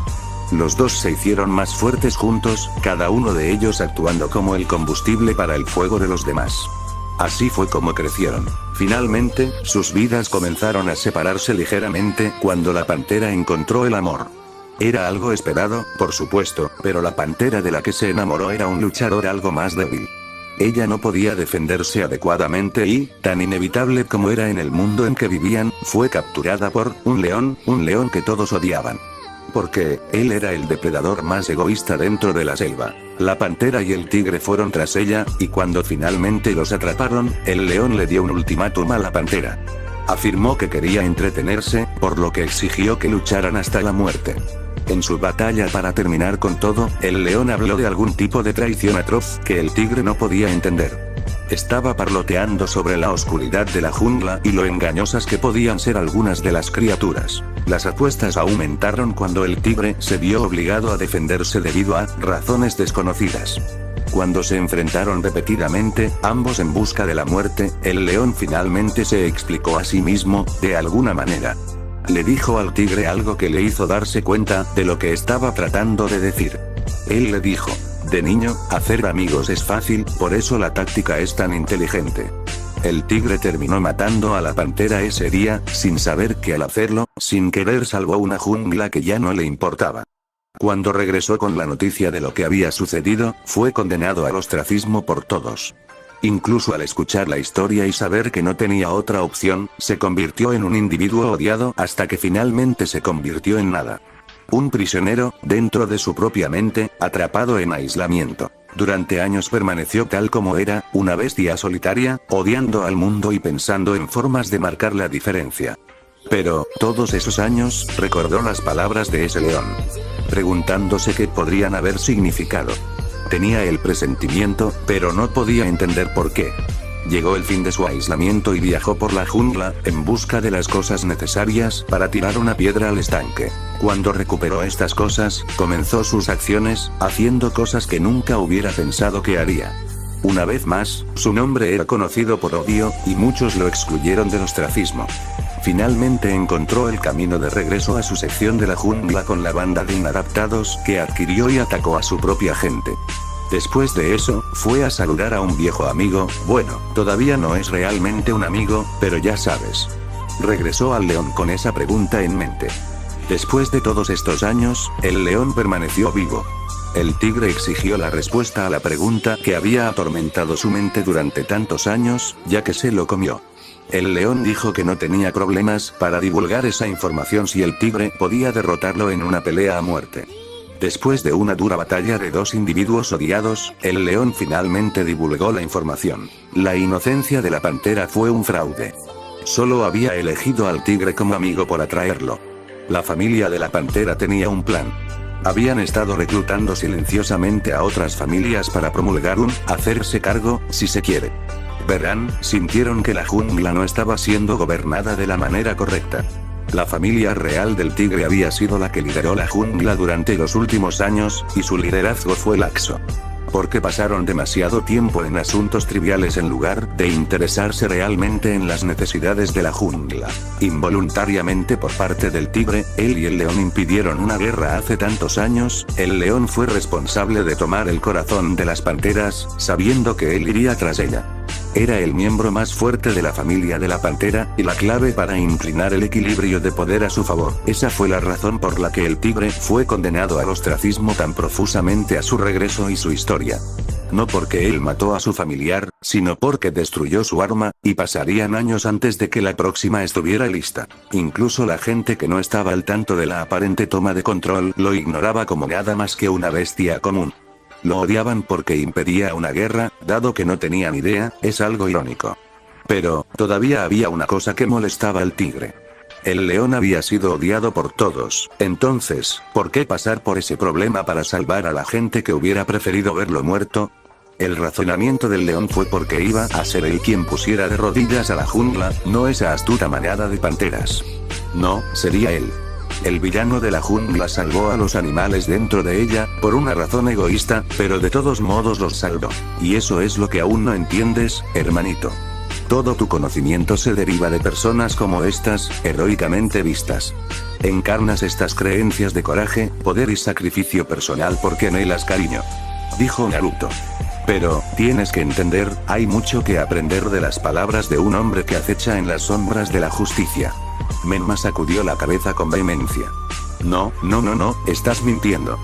Los dos se hicieron más fuertes juntos, cada uno de ellos actuando como el combustible para el fuego de los demás. Así fue como crecieron. Finalmente, sus vidas comenzaron a separarse ligeramente cuando la pantera encontró el amor. Era algo esperado, por supuesto, pero la pantera de la que se enamoró era un luchador algo más débil. Ella no podía defenderse adecuadamente y, tan inevitable como era en el mundo en que vivían, fue capturada por un león que todos odiaban. Porque, él era el depredador más egoísta dentro de la selva. La pantera y el tigre fueron tras ella, y cuando finalmente los atraparon, el león le dio un ultimátum a la pantera. Afirmó que quería entretenerse, por lo que exigió que lucharan hasta la muerte. En su batalla para terminar con todo, el león habló de algún tipo de traición atroz que el tigre no podía entender. Estaba parloteando sobre la oscuridad de la jungla y lo engañosas que podían ser algunas de las criaturas. Las apuestas aumentaron cuando el tigre se vio obligado a defenderse debido a razones desconocidas. Cuando se enfrentaron repetidamente, ambos en busca de la muerte, el león finalmente se explicó a sí mismo, de alguna manera. Le dijo al tigre algo que le hizo darse cuenta de lo que estaba tratando de decir. Él le dijo: de niño, hacer amigos es fácil, por eso la táctica es tan inteligente. El tigre terminó matando a la pantera ese día, sin saber que al hacerlo, sin querer salvó una jungla que ya no le importaba. Cuando regresó con la noticia de lo que había sucedido, fue condenado al ostracismo por todos. Incluso al escuchar la historia y saber que no tenía otra opción, se convirtió en un individuo odiado hasta que finalmente se convirtió en nada. Un prisionero, dentro de su propia mente, atrapado en aislamiento. Durante años permaneció tal como era, una bestia solitaria, odiando al mundo y pensando en formas de marcar la diferencia. Pero, todos esos años, recordó las palabras de ese león, preguntándose qué podrían haber significado. Tenía el presentimiento, pero no podía entender por qué. Llegó el fin de su aislamiento y viajó por la jungla, en busca de las cosas necesarias para tirar una piedra al estanque. Cuando recuperó estas cosas, comenzó sus acciones, haciendo cosas que nunca hubiera pensado que haría. Una vez más, su nombre era conocido por odio, y muchos lo excluyeron del ostracismo. Finalmente encontró el camino de regreso a su sección de la jungla con la banda de inadaptados que adquirió y atacó a su propia gente. Después de eso, fue a saludar a un viejo amigo, bueno, todavía no es realmente un amigo, pero ya sabes. Regresó al león con esa pregunta en mente. Después de todos estos años, el león permaneció vivo. El tigre exigió la respuesta a la pregunta que había atormentado su mente durante tantos años, ya que se lo comió. El león dijo que no tenía problemas para divulgar esa información si el tigre podía derrotarlo en una pelea a muerte. Después de una dura batalla de dos individuos odiados, el león finalmente divulgó la información. La inocencia de la pantera fue un fraude. Solo había elegido al tigre como amigo por atraerlo. La familia de la pantera tenía un plan. Habían estado reclutando silenciosamente a otras familias para promulgar un hacerse cargo, si se quiere. Verán, sintieron que la jungla no estaba siendo gobernada de la manera correcta. La familia real del tigre había sido la que lideró la jungla durante los últimos años, y su liderazgo fue laxo. Porque pasaron demasiado tiempo en asuntos triviales en lugar de interesarse realmente en las necesidades de la jungla. Involuntariamente por parte del tigre, él y el león impidieron una guerra hace tantos años. El león fue responsable de tomar el corazón de las panteras, sabiendo que él iría tras ella. Era el miembro más fuerte de la familia de la pantera, y la clave para inclinar el equilibrio de poder a su favor. Esa fue la razón por la que el tigre fue condenado al ostracismo tan profusamente a su regreso y su historia. No porque él mató a su familiar, sino porque destruyó su arma, y pasarían años antes de que la próxima estuviera lista. Incluso la gente que no estaba al tanto de la aparente toma de control lo ignoraba como nada más que una bestia común. Lo odiaban porque impedía una guerra, dado que no tenían idea, es algo irónico. Pero, todavía había una cosa que molestaba al tigre. El león había sido odiado por todos, entonces, ¿por qué pasar por ese problema para salvar a la gente que hubiera preferido verlo muerto? El razonamiento del león fue porque iba a ser él quien pusiera de rodillas a la jungla, no esa astuta manada de panteras. No, sería él. El villano de la jungla salvó a los animales dentro de ella, por una razón egoísta, pero de todos modos los salvó. Y eso es lo que aún no entiendes, hermanito. Todo tu conocimiento se deriva de personas como estas, heroicamente vistas. Encarnas estas creencias de coraje, poder y sacrificio personal porque anhelas cariño. Dijo Naruto. Pero, tienes que entender, hay mucho que aprender de las palabras de un hombre que acecha en las sombras de la justicia. Menma sacudió la cabeza con vehemencia. No, estás mintiendo.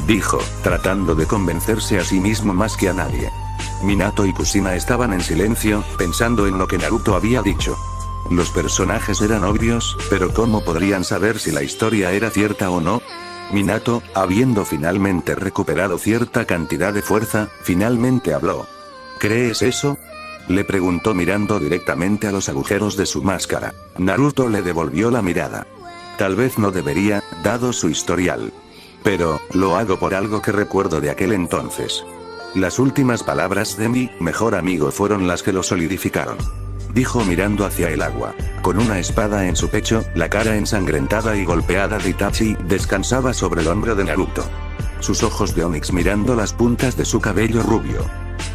Dijo, tratando de convencerse a sí mismo más que a nadie. Minato y Kushina estaban en silencio, pensando en lo que Naruto había dicho. Los personajes eran obvios, pero ¿cómo podrían saber si la historia era cierta o no? Minato, habiendo finalmente recuperado cierta cantidad de fuerza, finalmente habló. ¿Crees eso?, le preguntó mirando directamente a los agujeros de su máscara. Naruto le devolvió la mirada. Tal vez no debería, dado su historial. Pero, lo hago por algo que recuerdo de aquel entonces. Las últimas palabras de mi mejor amigo fueron las que lo solidificaron. Dijo mirando hacia el agua. Con una espada en su pecho, la cara ensangrentada y golpeada de Itachi descansaba sobre el hombro de Naruto. Sus ojos de onix mirando las puntas de su cabello rubio.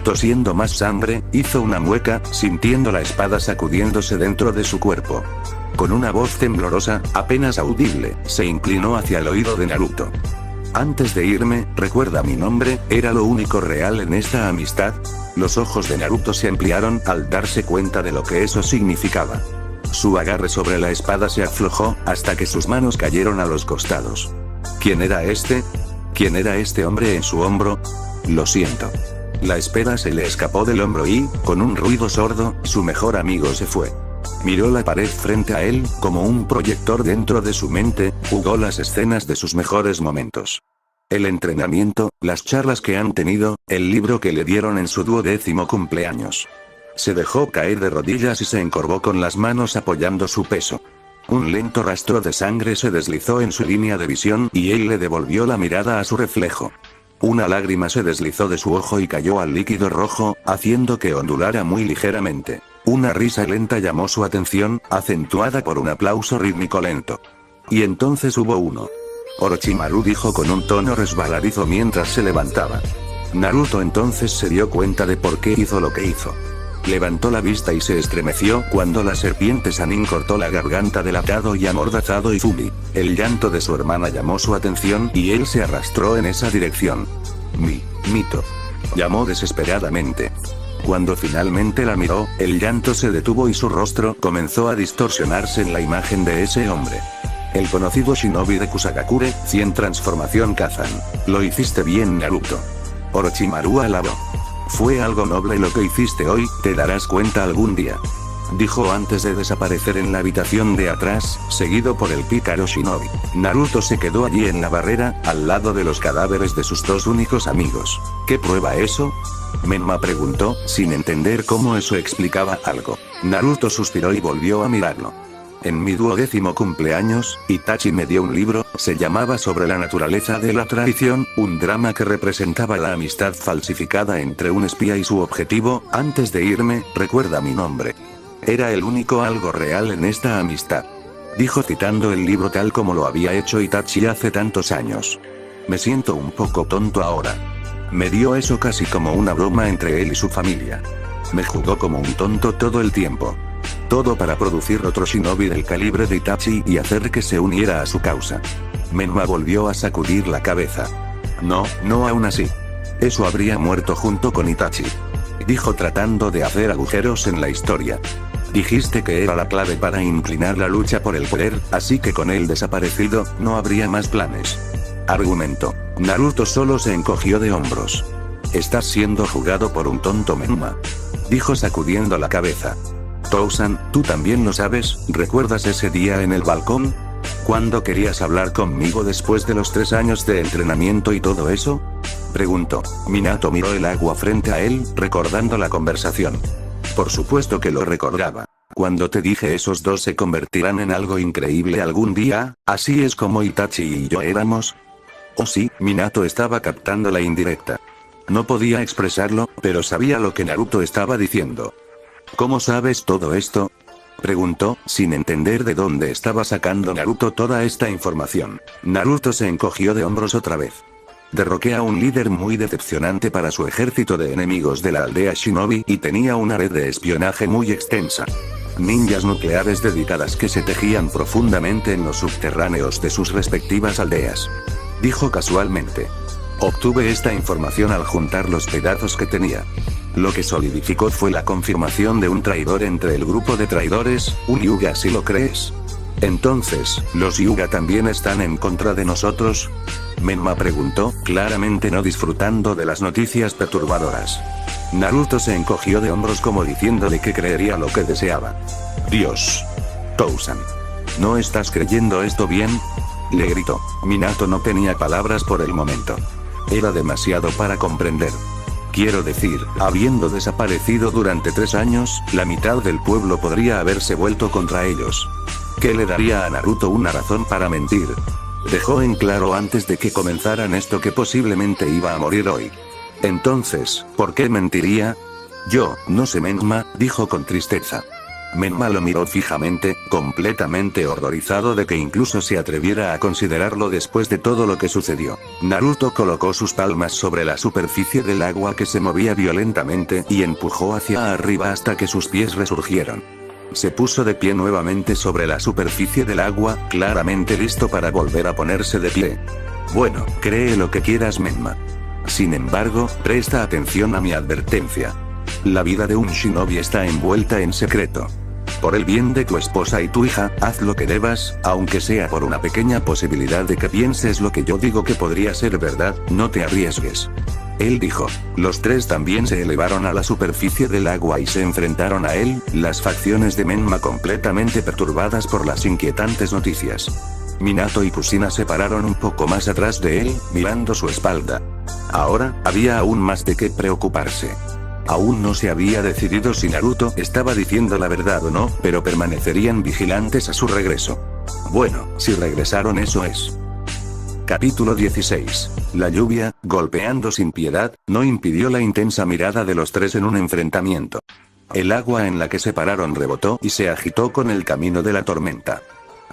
Tosiendo más sangre, hizo una mueca, sintiendo la espada sacudiéndose dentro de su cuerpo. Con una voz temblorosa, apenas audible, se inclinó hacia el oído de Naruto. Antes de irme, recuerda mi nombre, ¿era lo único real en esta amistad? Los ojos de Naruto se ampliaron al darse cuenta de lo que eso significaba. Su agarre sobre la espada se aflojó, hasta que sus manos cayeron a los costados. ¿Quién era este? ¿Quién era este hombre en su hombro? Lo siento. La espada se le escapó del hombro y, con un ruido sordo, su mejor amigo se fue. Miró la pared frente a él, como un proyector dentro de su mente, jugó las escenas de sus mejores momentos. El entrenamiento, las charlas que han tenido, el libro que le dieron en su 12º cumpleaños. Se dejó caer de rodillas y se encorvó con las manos apoyando su peso. Un lento rastro de sangre se deslizó en su línea de visión y él le devolvió la mirada a su reflejo. Una lágrima se deslizó de su ojo y cayó al líquido rojo, haciendo que ondulara muy ligeramente. Una risa lenta llamó su atención, acentuada por un aplauso rítmico lento. Y entonces hubo uno. Orochimaru dijo con un tono resbaladizo mientras se levantaba. Naruto entonces se dio cuenta de por qué hizo lo que hizo. Levantó la vista y se estremeció cuando la serpiente Sannin cortó la garganta del atado y amordazado Izumi. El llanto de su hermana llamó su atención y él se arrastró en esa dirección. Mito. Llamó desesperadamente. Cuando finalmente la miró, el llanto se detuvo y su rostro comenzó a distorsionarse en la imagen de ese hombre. El conocido shinobi de Kusagakure, 100 transformación Kazan. Lo hiciste bien, Naruto. Orochimaru alabó. Fue algo noble lo que hiciste hoy, te darás cuenta algún día. Dijo antes de desaparecer en la habitación de atrás, seguido por el pícaro shinobi. Naruto se quedó allí en la barrera, al lado de los cadáveres de sus dos únicos amigos. ¿Qué prueba eso?, Menma preguntó, sin entender cómo eso explicaba algo. Naruto suspiró y volvió a mirarlo. En mi 12º cumpleaños, Itachi me dio un libro, se llamaba Sobre la naturaleza de la traición, un drama que representaba la amistad falsificada entre un espía y su objetivo. Antes de irme, recuerda mi nombre. Era el único algo real en esta amistad. Dijo citando el libro tal como lo había hecho Itachi hace tantos años. Me siento un poco tonto ahora. Me dio eso casi como una broma entre él y su familia. Me jugó como un tonto todo el tiempo. Todo para producir otro shinobi del calibre de Itachi y hacer que se uniera a su causa. Menma volvió a sacudir la cabeza. No aún así. Eso habría muerto junto con Itachi. Dijo tratando de hacer agujeros en la historia. Dijiste que era la clave para inclinar la lucha por el poder, así que con él desaparecido, no habría más planes. Argumentó. Naruto solo se encogió de hombros. Estás siendo jugado por un tonto, Menma. Dijo sacudiendo la cabeza. Tousan, ¿tú también lo sabes? ¿Recuerdas ese día en el balcón? ¿Cuándo querías hablar conmigo después de los 3 años de entrenamiento y todo eso? Preguntó. Minato miró el agua frente a él, recordando la conversación. Por supuesto que lo recordaba. Cuando te dije esos dos se convertirán en algo increíble algún día, así es como Itachi y yo éramos. Oh sí, Minato estaba captando la indirecta. No podía expresarlo, pero sabía lo que Naruto estaba diciendo. ¿Cómo sabes todo esto?, preguntó, sin entender de dónde estaba sacando Naruto toda esta información. Naruto se encogió de hombros otra vez. Derroqué a un líder muy decepcionante para su ejército de enemigos de la aldea Shinobi y tenía una red de espionaje muy extensa. Ninjas nucleares dedicadas que se tejían profundamente en los subterráneos de sus respectivas aldeas. Dijo casualmente. Obtuve esta información al juntar los pedazos que tenía. Lo que solidificó fue la confirmación de un traidor entre el grupo de traidores, un Hyuga si lo crees. Entonces, ¿los Hyuga también están en contra de nosotros?, Menma preguntó, claramente no disfrutando de las noticias perturbadoras. Naruto se encogió de hombros como diciéndole que creería lo que deseaba. Dios. Tousan. ¿No estás creyendo esto bien?, le gritó. Minato no tenía palabras por el momento. Era demasiado para comprender. Quiero decir, habiendo desaparecido durante 3 años, la mitad del pueblo podría haberse vuelto contra ellos. ¿Qué le daría a Naruto una razón para mentir? Dejó en claro antes de que comenzaran esto que posiblemente iba a morir hoy. Entonces, ¿por qué mentiría? Yo, no sé, Menma, dijo con tristeza. Menma lo miró fijamente, completamente horrorizado de que incluso se atreviera a considerarlo después de todo lo que sucedió. Naruto colocó sus palmas sobre la superficie del agua que se movía violentamente y empujó hacia arriba hasta que sus pies resurgieron. Se puso de pie nuevamente sobre la superficie del agua, claramente listo para volver a ponerse de pie. Bueno, cree lo que quieras, Menma. Sin embargo, presta atención a mi advertencia. La vida de un shinobi está envuelta en secreto. Por el bien de tu esposa y tu hija, haz lo que debas, aunque sea por una pequeña posibilidad de que pienses lo que yo digo que podría ser verdad, no te arriesgues. Él dijo. Los tres también se elevaron a la superficie del agua y se enfrentaron a él, las facciones de Menma completamente perturbadas por las inquietantes noticias. Minato y Kushina se pararon un poco más atrás de él, mirando su espalda. Ahora, había aún más de qué preocuparse. Aún no se había decidido si Naruto estaba diciendo la verdad o no, pero permanecerían vigilantes a su regreso. Bueno, si regresaron eso es. Capítulo 16. La lluvia, golpeando sin piedad, no impidió la intensa mirada de los tres en un enfrentamiento. El agua en la que se pararon rebotó y se agitó con el camino de la tormenta.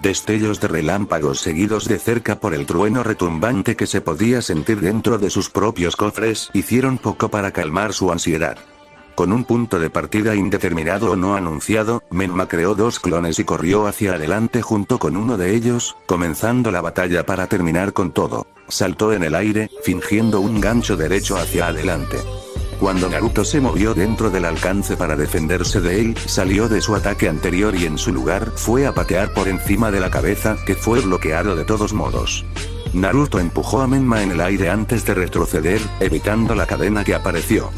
Destellos de relámpagos seguidos de cerca por el trueno retumbante que se podía sentir dentro de sus propios cofres hicieron poco para calmar su ansiedad. Con un punto de partida indeterminado o no anunciado, Menma creó 2 clones y corrió hacia adelante junto con uno de ellos, comenzando la batalla para terminar con todo. Saltó en el aire, fingiendo un gancho derecho hacia adelante. Cuando Naruto se movió dentro del alcance para defenderse de él, salió de su ataque anterior y en su lugar fue a patear por encima de la cabeza, que fue bloqueado de todos modos. Naruto empujó a Menma en el aire antes de retroceder, evitando la cadena que apareció.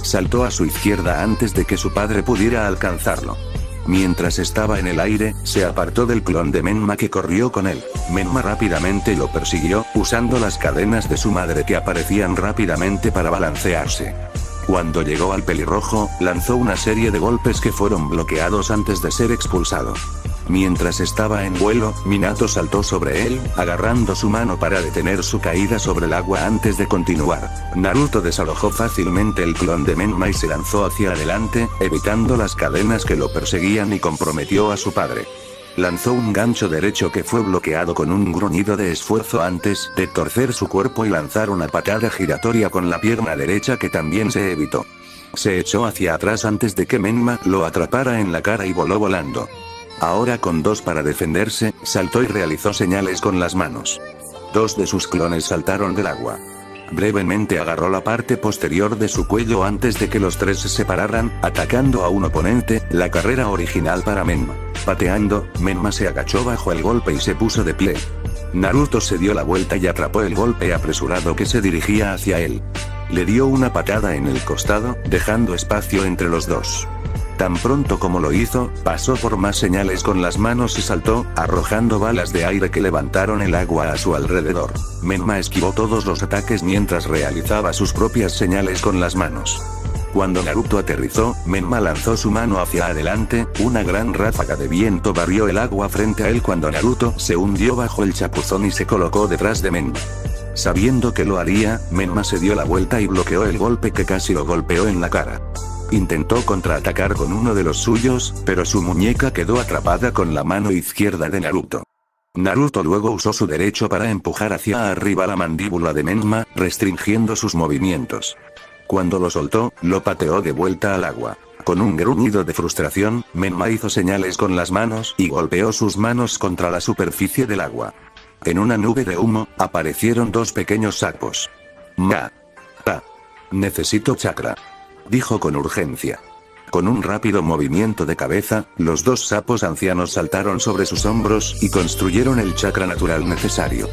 Saltó a su izquierda antes de que su padre pudiera alcanzarlo. Mientras estaba en el aire, se apartó del clon de Menma que corrió con él. Menma rápidamente lo persiguió, usando las cadenas de su madre que aparecían rápidamente para balancearse. Cuando llegó al pelirrojo, lanzó una serie de golpes que fueron bloqueados antes de ser expulsado. Mientras estaba en vuelo, Minato saltó sobre él, agarrando su mano para detener su caída sobre el agua antes de continuar. Naruto desalojó fácilmente el clon de Menma y se lanzó hacia adelante, evitando las cadenas que lo perseguían y comprometió a su padre. Lanzó un gancho derecho que fue bloqueado con un gruñido de esfuerzo antes de torcer su cuerpo y lanzar una patada giratoria con la pierna derecha que también se evitó. Se echó hacia atrás antes de que Menma lo atrapara en la cara y voló volando. Ahora con 2 para defenderse, saltó y realizó señales con las manos. 2 de sus clones saltaron del agua. Brevemente agarró la parte posterior de su cuello antes de que los 3 se separaran, atacando a un oponente, la carrera original para Menma. Pateando, Menma se agachó bajo el golpe y se puso de pie. Naruto se dio la vuelta y atrapó el golpe apresurado que se dirigía hacia él. Le dio una patada en el costado, dejando espacio entre los dos. Tan pronto como lo hizo, pasó por más señales con las manos y saltó, arrojando balas de aire que levantaron el agua a su alrededor. Menma esquivó todos los ataques mientras realizaba sus propias señales con las manos. Cuando Naruto aterrizó, Menma lanzó su mano hacia adelante, una gran ráfaga de viento barrió el agua frente a él cuando Naruto se hundió bajo el chapuzón y se colocó detrás de Menma. Sabiendo que lo haría, Menma se dio la vuelta y bloqueó el golpe que casi lo golpeó en la cara. Intentó contraatacar con uno de los suyos, pero su muñeca quedó atrapada con la mano izquierda de Naruto. Naruto luego usó su derecho para empujar hacia arriba la mandíbula de Menma, restringiendo sus movimientos. Cuando lo soltó, lo pateó de vuelta al agua. Con un gruñido de frustración, Menma hizo señales con las manos y golpeó sus manos contra la superficie del agua. En una nube de humo, aparecieron dos pequeños sapos. ¡Ma! ¡Pa! Necesito chakra, dijo con urgencia. Con un rápido movimiento de cabeza, los dos sapos ancianos saltaron sobre sus hombros y construyeron el chakra natural necesario.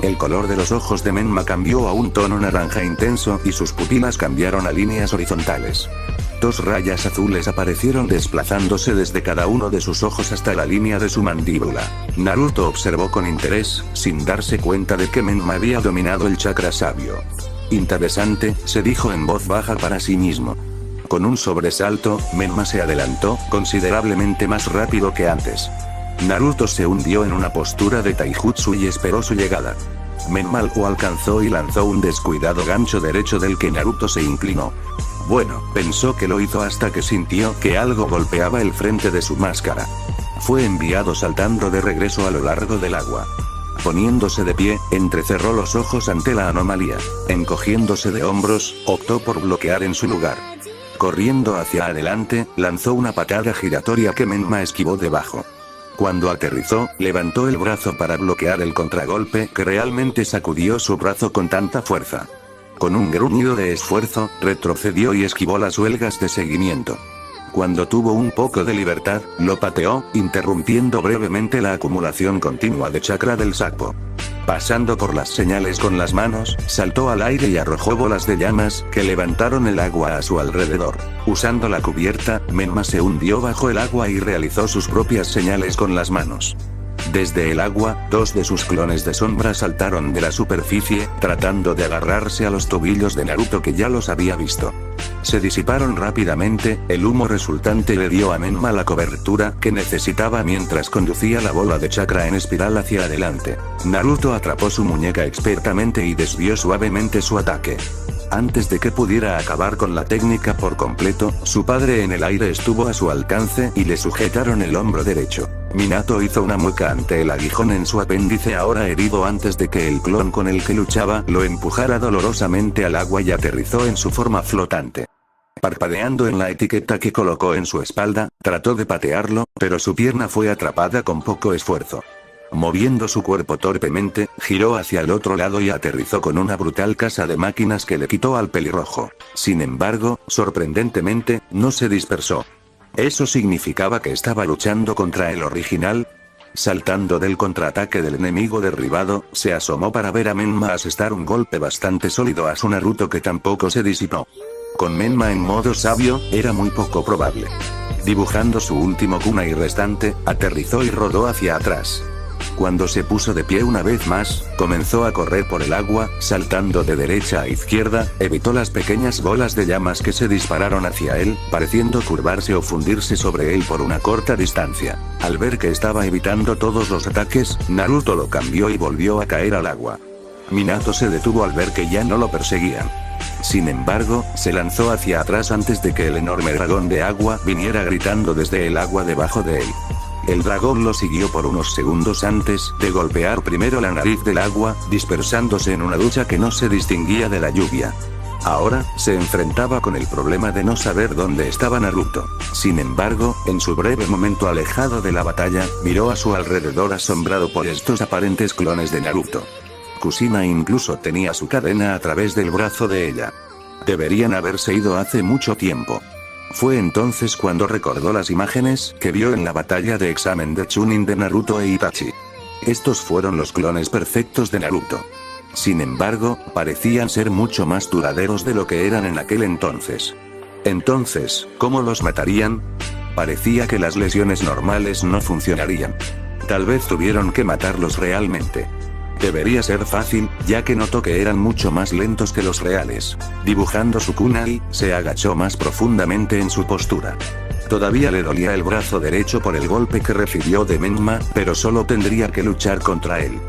El color de los ojos de Menma cambió a un tono naranja intenso y sus pupilas cambiaron a líneas horizontales. Dos rayas azules aparecieron desplazándose desde cada uno de sus ojos hasta la línea de su mandíbula. Naruto observó con interés, sin darse cuenta de que Menma había dominado el chakra sabio. Interesante, se dijo en voz baja para sí mismo. Con un sobresalto, Menma se adelantó, considerablemente más rápido que antes. Naruto se hundió en una postura de taijutsu y esperó su llegada. Menma lo alcanzó y lanzó un descuidado gancho derecho del que Naruto se inclinó. Bueno, pensó que lo hizo hasta que sintió que algo golpeaba el frente de su máscara. Fue enviado saltando de regreso a lo largo del agua. Poniéndose de pie, entrecerró los ojos ante la anomalía. Encogiéndose de hombros, optó por bloquear en su lugar. Corriendo hacia adelante, lanzó una patada giratoria que Menma esquivó debajo. Cuando aterrizó, levantó el brazo para bloquear el contragolpe que realmente sacudió su brazo con tanta fuerza. Con un gruñido de esfuerzo, retrocedió y esquivó las huelgas de seguimiento. Cuando tuvo un poco de libertad, lo pateó, interrumpiendo brevemente la acumulación continua de chakra del sapo. Pasando por las señales con las manos, saltó al aire y arrojó bolas de llamas, que levantaron el agua a su alrededor. Usando la cubierta, Menma se hundió bajo el agua y realizó sus propias señales con las manos. Desde el agua, dos de sus clones de sombra saltaron de la superficie, tratando de agarrarse a los tobillos de Naruto que ya los había visto. Se disiparon rápidamente, el humo resultante le dio a Menma la cobertura que necesitaba mientras conducía la bola de chakra en espiral hacia adelante. Naruto atrapó su muñeca expertamente y desvió suavemente su ataque. Antes de que pudiera acabar con la técnica por completo, su padre en el aire estuvo a su alcance y le sujetaron el hombro derecho. Minato hizo una mueca ante el aguijón en su apéndice ahora herido antes de que el clon con el que luchaba lo empujara dolorosamente al agua y aterrizó en su forma flotante. Parpadeando en la etiqueta que colocó en su espalda, trató de patearlo, pero su pierna fue atrapada con poco esfuerzo. Moviendo su cuerpo torpemente, giró hacia el otro lado y aterrizó con una brutal casa de máquinas que le quitó al pelirrojo. Sin embargo, sorprendentemente, no se dispersó. ¿Eso significaba que estaba luchando contra el original? Saltando del contraataque del enemigo derribado, se asomó para ver a Menma asestar un golpe bastante sólido a su Naruto que tampoco se disipó. Con Menma en modo sabio, era muy poco probable. Dibujando su último kunai restante, aterrizó y rodó hacia atrás. Cuando se puso de pie una vez más, comenzó a correr por el agua, saltando de derecha a izquierda, evitó las pequeñas bolas de llamas que se dispararon hacia él, pareciendo curvarse o fundirse sobre él por una corta distancia. Al ver que estaba evitando todos los ataques, Naruto lo cambió y volvió a caer al agua. Minato se detuvo al ver que ya no lo perseguían. Sin embargo, se lanzó hacia atrás antes de que el enorme dragón de agua viniera gritando desde el agua debajo de él. El dragón lo siguió por unos segundos antes de golpear primero la nariz del agua, dispersándose en una ducha que no se distinguía de la lluvia. Ahora, se enfrentaba con el problema de no saber dónde estaba Naruto. Sin embargo, en su breve momento alejado de la batalla, miró a su alrededor asombrado por estos aparentes clones de Naruto. Kusina incluso tenía su cadena a través del brazo de ella. Deberían haberse ido hace mucho tiempo. Fue entonces cuando recordó las imágenes que vio en la batalla de examen de Chunin de Naruto e Itachi. Estos fueron los clones perfectos de Naruto. Sin embargo, parecían ser mucho más duraderos de lo que eran en aquel entonces. Entonces, ¿cómo los matarían? Parecía que las lesiones normales no funcionarían. Tal vez tuvieron que matarlos realmente. Debería ser fácil, ya que notó que eran mucho más lentos que los reales. Dibujando su kunai, se agachó más profundamente en su postura. Todavía le dolía el brazo derecho por el golpe que recibió de Menma, pero solo tendría que luchar contra él.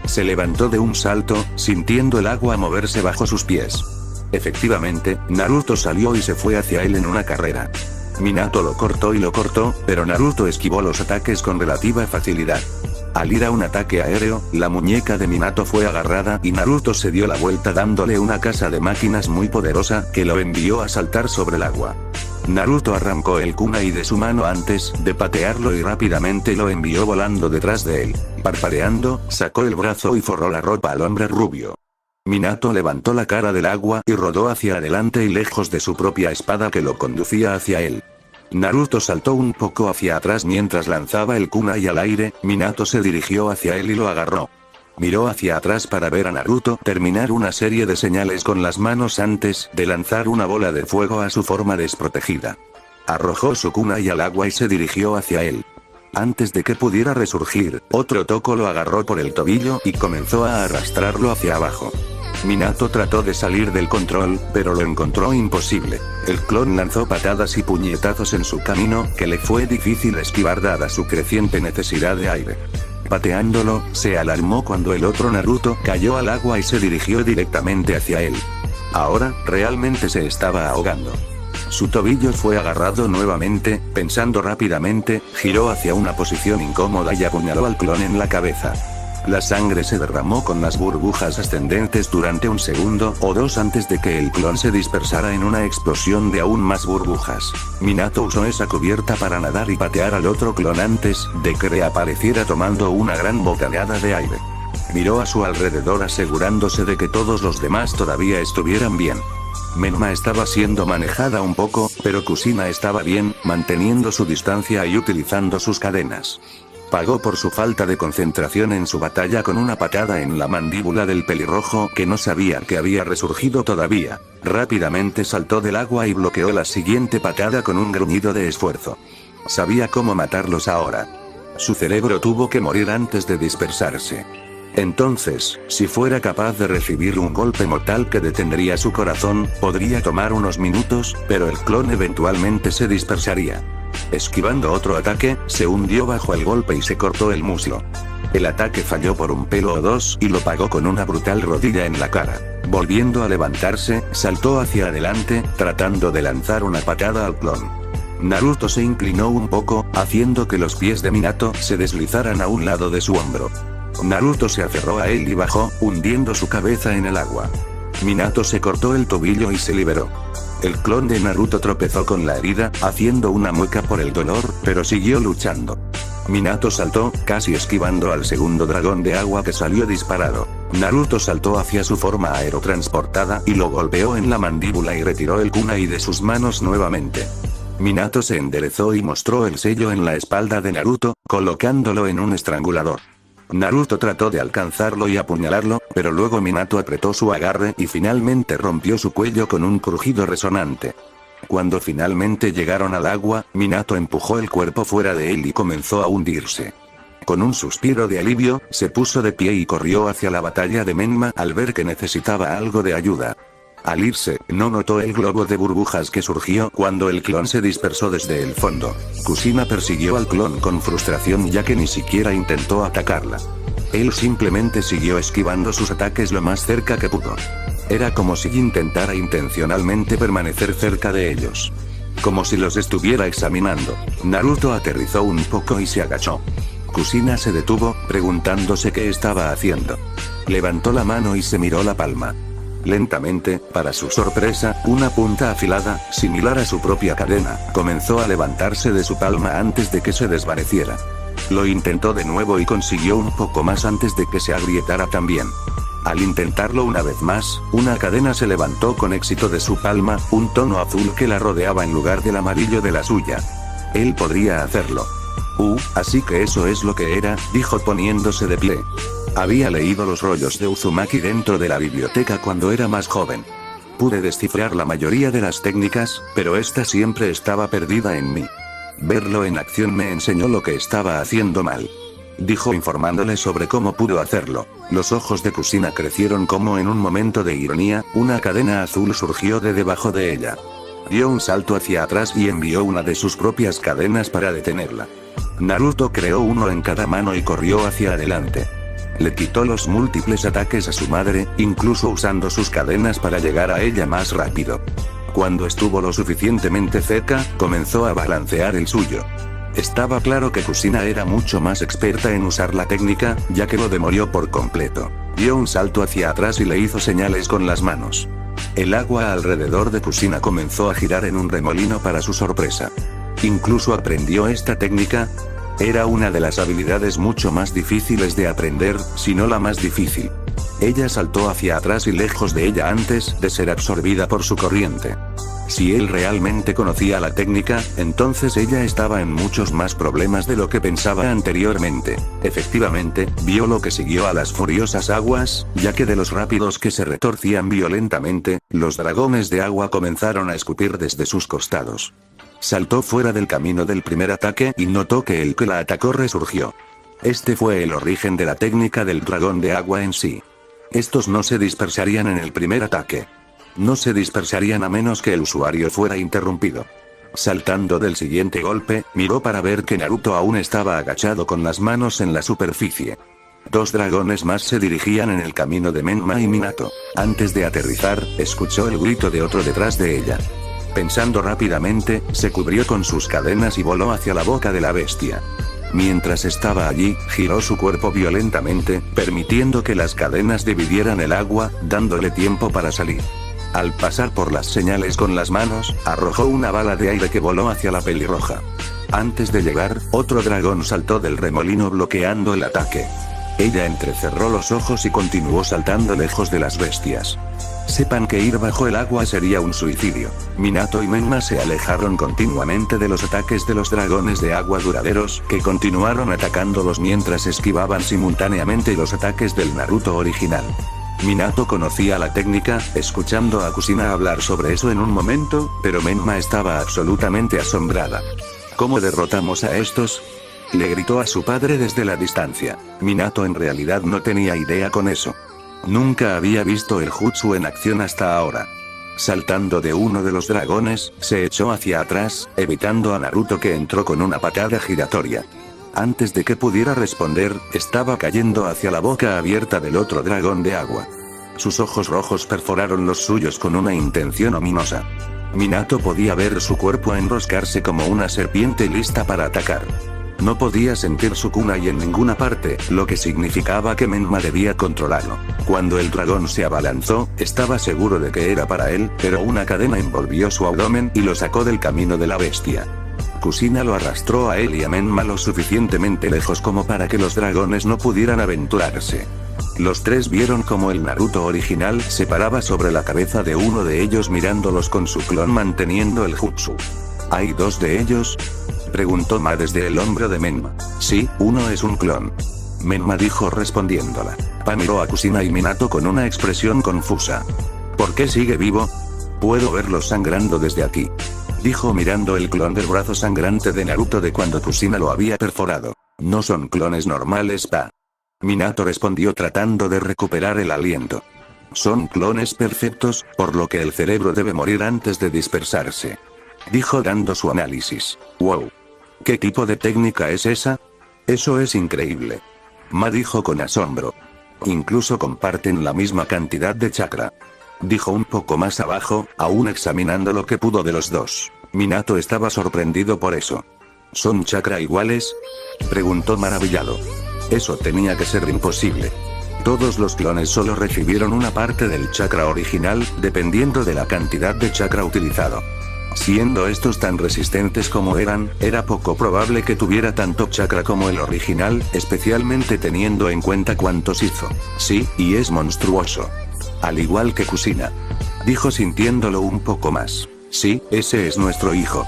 Se levantó de un salto, sintiendo el agua moverse bajo sus pies. Efectivamente, Naruto salió y se fue hacia él en una carrera. Minato lo cortó, pero Naruto esquivó los ataques con relativa facilidad. Al ir a un ataque aéreo, la muñeca de Minato fue agarrada y Naruto se dio la vuelta dándole una caza de máquinas muy poderosa que lo envió a saltar sobre el agua. Naruto arrancó el kunai de su mano antes de patearlo y rápidamente lo envió volando detrás de él. Parpadeando, sacó el brazo y forró la ropa al hombre rubio. Minato levantó la cara del agua y rodó hacia adelante y lejos de su propia espada que lo conducía hacia él. Naruto saltó un poco hacia atrás mientras lanzaba el kunai al aire. Minato se dirigió hacia él y lo agarró. Miró hacia atrás para ver a Naruto terminar una serie de señales con las manos antes de lanzar una bola de fuego a su forma desprotegida. Arrojó su kunai al agua y se dirigió hacia él. Antes de que pudiera resurgir, otro Toko lo agarró por el tobillo y comenzó a arrastrarlo hacia abajo. Minato trató de salir del control, pero lo encontró imposible. El clon lanzó patadas y puñetazos en su camino, que le fue difícil esquivar dada su creciente necesidad de aire. Pateándolo, se alarmó cuando el otro Naruto cayó al agua y se dirigió directamente hacia él. Ahora, realmente se estaba ahogando. Su tobillo fue agarrado nuevamente, pensando rápidamente, giró hacia una posición incómoda y apuñaló al clon en la cabeza. La sangre se derramó con las burbujas ascendentes durante un segundo o dos antes de que el clon se dispersara en una explosión de aún más burbujas. Minato usó esa cubierta para nadar y patear al otro clon antes de que reapareciera tomando una gran bocanada de aire. Miró a su alrededor asegurándose de que todos los demás todavía estuvieran bien. Menma estaba siendo manejada un poco, pero Kushina estaba bien, manteniendo su distancia y utilizando sus cadenas. Pagó por su falta de concentración en su batalla con una patada en la mandíbula del pelirrojo que no sabía que había resurgido todavía. Rápidamente saltó del agua y bloqueó la siguiente patada con un gruñido de esfuerzo. Sabía cómo matarlos ahora. Su cerebro tuvo que morir antes de dispersarse. Entonces, si fuera capaz de recibir un golpe mortal que detendría su corazón, podría tomar unos minutos, pero el clon eventualmente se dispersaría. Esquivando otro ataque, se hundió bajo el golpe y se cortó el muslo. El ataque falló por un pelo o dos y lo pagó con una brutal rodilla en la cara. Volviendo a levantarse, saltó hacia adelante, tratando de lanzar una patada al clon. Naruto se inclinó un poco, haciendo que los pies de Minato se deslizaran a un lado de su hombro. Naruto se aferró a él y bajó, hundiendo su cabeza en el agua. Minato se cortó el tobillo y se liberó. El clon de Naruto tropezó con la herida, haciendo una mueca por el dolor, pero siguió luchando. Minato saltó, casi esquivando al segundo dragón de agua que salió disparado. Naruto saltó hacia su forma aerotransportada y lo golpeó en la mandíbula y retiró el kunai de sus manos nuevamente. Minato se enderezó y mostró el sello en la espalda de Naruto, colocándolo en un estrangulador. Naruto trató de alcanzarlo y apuñalarlo, pero luego Minato apretó su agarre y finalmente rompió su cuello con un crujido resonante. Cuando finalmente llegaron al agua, Minato empujó el cuerpo fuera de él y comenzó a hundirse. Con un suspiro de alivio, se puso de pie y corrió hacia la batalla de Menma al ver que necesitaba algo de ayuda. Al irse, no notó el globo de burbujas que surgió cuando el clon se dispersó desde el fondo. Kushina persiguió al clon con frustración ya que ni siquiera intentó atacarla. Él simplemente siguió esquivando sus ataques lo más cerca que pudo. Era como si intentara intencionalmente permanecer cerca de ellos. Como si los estuviera examinando. Naruto aterrizó un poco y se agachó. Kushina se detuvo, preguntándose qué estaba haciendo. Levantó la mano y se miró la palma. Lentamente, para su sorpresa, una punta afilada, similar a su propia cadena, comenzó a levantarse de su palma antes de que se desvaneciera. Lo intentó de nuevo y consiguió un poco más antes de que se agrietara también. Al intentarlo una vez más, una cadena se levantó con éxito de su palma, un tono azul que la rodeaba en lugar del amarillo de la suya. Él podría hacerlo. Así que eso es lo que era, dijo poniéndose de pie. Había leído los rollos de Uzumaki dentro de la biblioteca cuando era más joven. Pude descifrar la mayoría de las técnicas, pero esta siempre estaba perdida en mí. Verlo en acción me enseñó lo que estaba haciendo mal. dijo informándole sobre cómo pudo hacerlo. Los ojos de Kusina crecieron como en un momento de ironía, una cadena azul surgió de debajo de ella. Dio un salto hacia atrás y envió una de sus propias cadenas para detenerla. Naruto creó uno en cada mano y corrió hacia adelante. Le quitó los múltiples ataques a su madre, incluso usando sus cadenas para llegar a ella más rápido. Cuando estuvo lo suficientemente cerca, comenzó a balancear el suyo. Estaba claro que Kusina era mucho más experta en usar la técnica, ya que lo demolió por completo. Dio un salto hacia atrás y le hizo señales con las manos. El agua alrededor de Kusina comenzó a girar en un remolino para su sorpresa. Incluso aprendió esta técnica. Era una de las habilidades mucho más difíciles de aprender, si no la más difícil. Ella saltó hacia atrás y lejos de ella antes de ser absorbida por su corriente. Si él realmente conocía la técnica, entonces ella estaba en muchos más problemas de lo que pensaba anteriormente. Efectivamente, vio lo que siguió a las furiosas aguas, ya que de los rápidos que se retorcían violentamente, los dragones de agua comenzaron a escupir desde sus costados. Saltó fuera del camino del primer ataque y notó que el que la atacó resurgió. Este fue el origen de la técnica del dragón de agua en sí. Estos no se dispersarían en el primer ataque. No se dispersarían a menos que el usuario fuera interrumpido. Saltando del siguiente golpe, miró para ver que Naruto aún estaba agachado con las manos en la superficie. Dos dragones más se dirigían en el camino de Menma y Minato. Antes de aterrizar, escuchó el grito de otro detrás de ella. Pensando rápidamente, se cubrió con sus cadenas y voló hacia la boca de la bestia. Mientras estaba allí, giró su cuerpo violentamente, permitiendo que las cadenas dividieran el agua, dándole tiempo para salir. Al pasar por las señales con las manos, arrojó una bala de aire que voló hacia la pelirroja. Antes de llegar, otro dragón saltó del remolino bloqueando el ataque. Ella entrecerró los ojos y continuó saltando lejos de las bestias. Sepan que ir bajo el agua sería un suicidio. Minato y Menma se alejaron continuamente de los ataques de los dragones de agua duraderos, que continuaron atacándolos mientras esquivaban simultáneamente los ataques del Naruto original. Minato conocía la técnica, escuchando a Kusina hablar sobre eso en un momento, pero Menma estaba absolutamente asombrada. ¿Cómo derrotamos a estos?, le gritó a su padre desde la distancia. Minato en realidad no tenía idea con eso. Nunca había visto el jutsu en acción hasta ahora. Saltando de uno de los dragones, se echó hacia atrás, evitando a Naruto que entró con una patada giratoria. Antes de que pudiera responder, estaba cayendo hacia la boca abierta del otro dragón de agua. Sus ojos rojos perforaron los suyos con una intención ominosa. Minato podía ver su cuerpo enroscarse como una serpiente lista para atacar. No podía sentir su kunai en ninguna parte, lo que significaba que Menma debía controlarlo. Cuando el dragón se abalanzó, estaba seguro de que era para él, pero una cadena envolvió su abdomen y lo sacó del camino de la bestia. Kusina lo arrastró a él y a Menma lo suficientemente lejos como para que los dragones no pudieran aventurarse. Los tres vieron como el Naruto original se paraba sobre la cabeza de uno de ellos mirándolos con su clon manteniendo el jutsu. ¿Hay dos de ellos?, preguntó Ma desde el hombro de Menma. Sí, uno es un clon. Menma dijo respondiéndola. Pa miró a Kusina y Minato con una expresión confusa. ¿Por qué sigue vivo? Puedo verlos sangrando desde aquí, dijo mirando el clon del brazo sangrante de Naruto de cuando Kusina lo había perforado. No son clones normales, pa. Minato respondió tratando de recuperar el aliento. Son clones perfectos, por lo que el cerebro debe morir antes de dispersarse, dijo dando su análisis. Wow. ¿Qué tipo de técnica es esa? Eso es increíble. Ma dijo con asombro. Incluso comparten la misma cantidad de chakra, dijo un poco más abajo, aún examinando lo que pudo de los dos. Minato estaba sorprendido por eso. ¿Son chakra iguales?, preguntó maravillado. Eso tenía que ser imposible. Todos los clones solo recibieron una parte del chakra original, dependiendo de la cantidad de chakra utilizado. Siendo estos tan resistentes como eran, era poco probable que tuviera tanto chakra como el original, especialmente teniendo en cuenta cuántos hizo. Sí, y es monstruoso. Al igual que Kusina, dijo sintiéndolo un poco más. Sí, ese es nuestro hijo,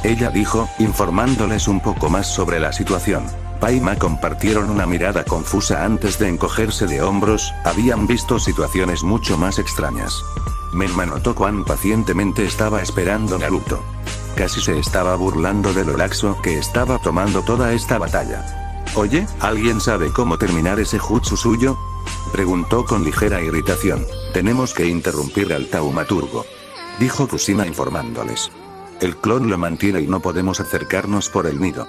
ella dijo, informándoles un poco más sobre la situación. Pa y Ma compartieron una mirada confusa antes de encogerse de hombros, habían visto situaciones mucho más extrañas. Menma notó cuán pacientemente estaba esperando Naruto. Casi se estaba burlando de lo laxo que estaba tomando toda esta batalla. Oye, ¿alguien sabe cómo terminar ese jutsu suyo? Preguntó con ligera irritación. Tenemos que interrumpir al taumaturgo, dijo Kusina informándoles. El clon lo mantiene y no podemos acercarnos por el nido.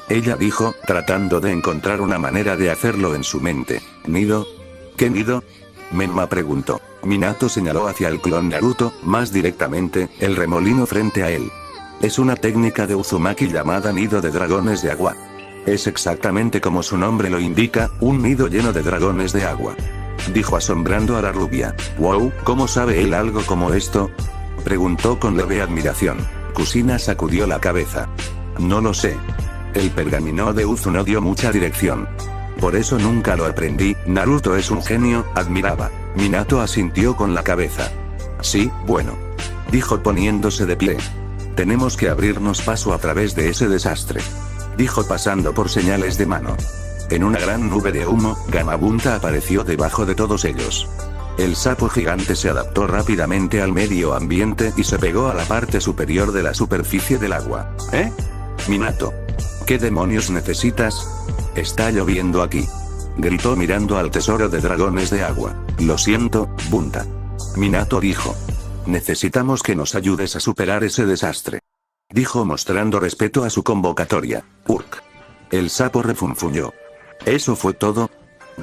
Ella dijo, tratando de encontrar una manera de hacerlo en su mente. ¿Nido? ¿Qué nido? Menma preguntó. Minato señaló hacia el clon Naruto, más directamente, el remolino frente a él. Es una técnica de Uzumaki llamada nido de dragones de agua. Es exactamente como su nombre lo indica, un nido lleno de dragones de agua. Dijo asombrando a la rubia. Wow, ¿cómo sabe él algo como esto? Preguntó con leve admiración. Kusina sacudió la cabeza. No lo sé. El pergamino de Uzu no dio mucha dirección. Por eso nunca lo aprendí. Naruto es un genio, admiraba. Minato asintió con la cabeza. Sí, bueno. Dijo poniéndose de pie. Tenemos que abrirnos paso a través de ese desastre. Dijo pasando por señales de mano. En una gran nube de humo, Gamabunta apareció debajo de todos ellos. El sapo gigante se adaptó rápidamente al medio ambiente y se pegó a la parte superior de la superficie del agua. ¿Eh? Minato. ¿Qué demonios necesitas? Está lloviendo aquí. Gritó mirando al tesoro de dragones de agua. Lo siento, Bunta. Minato dijo. Necesitamos que nos ayudes a superar ese desastre. Dijo mostrando respeto a su convocatoria. Urk. El sapo refunfuñó. ¿Eso fue todo?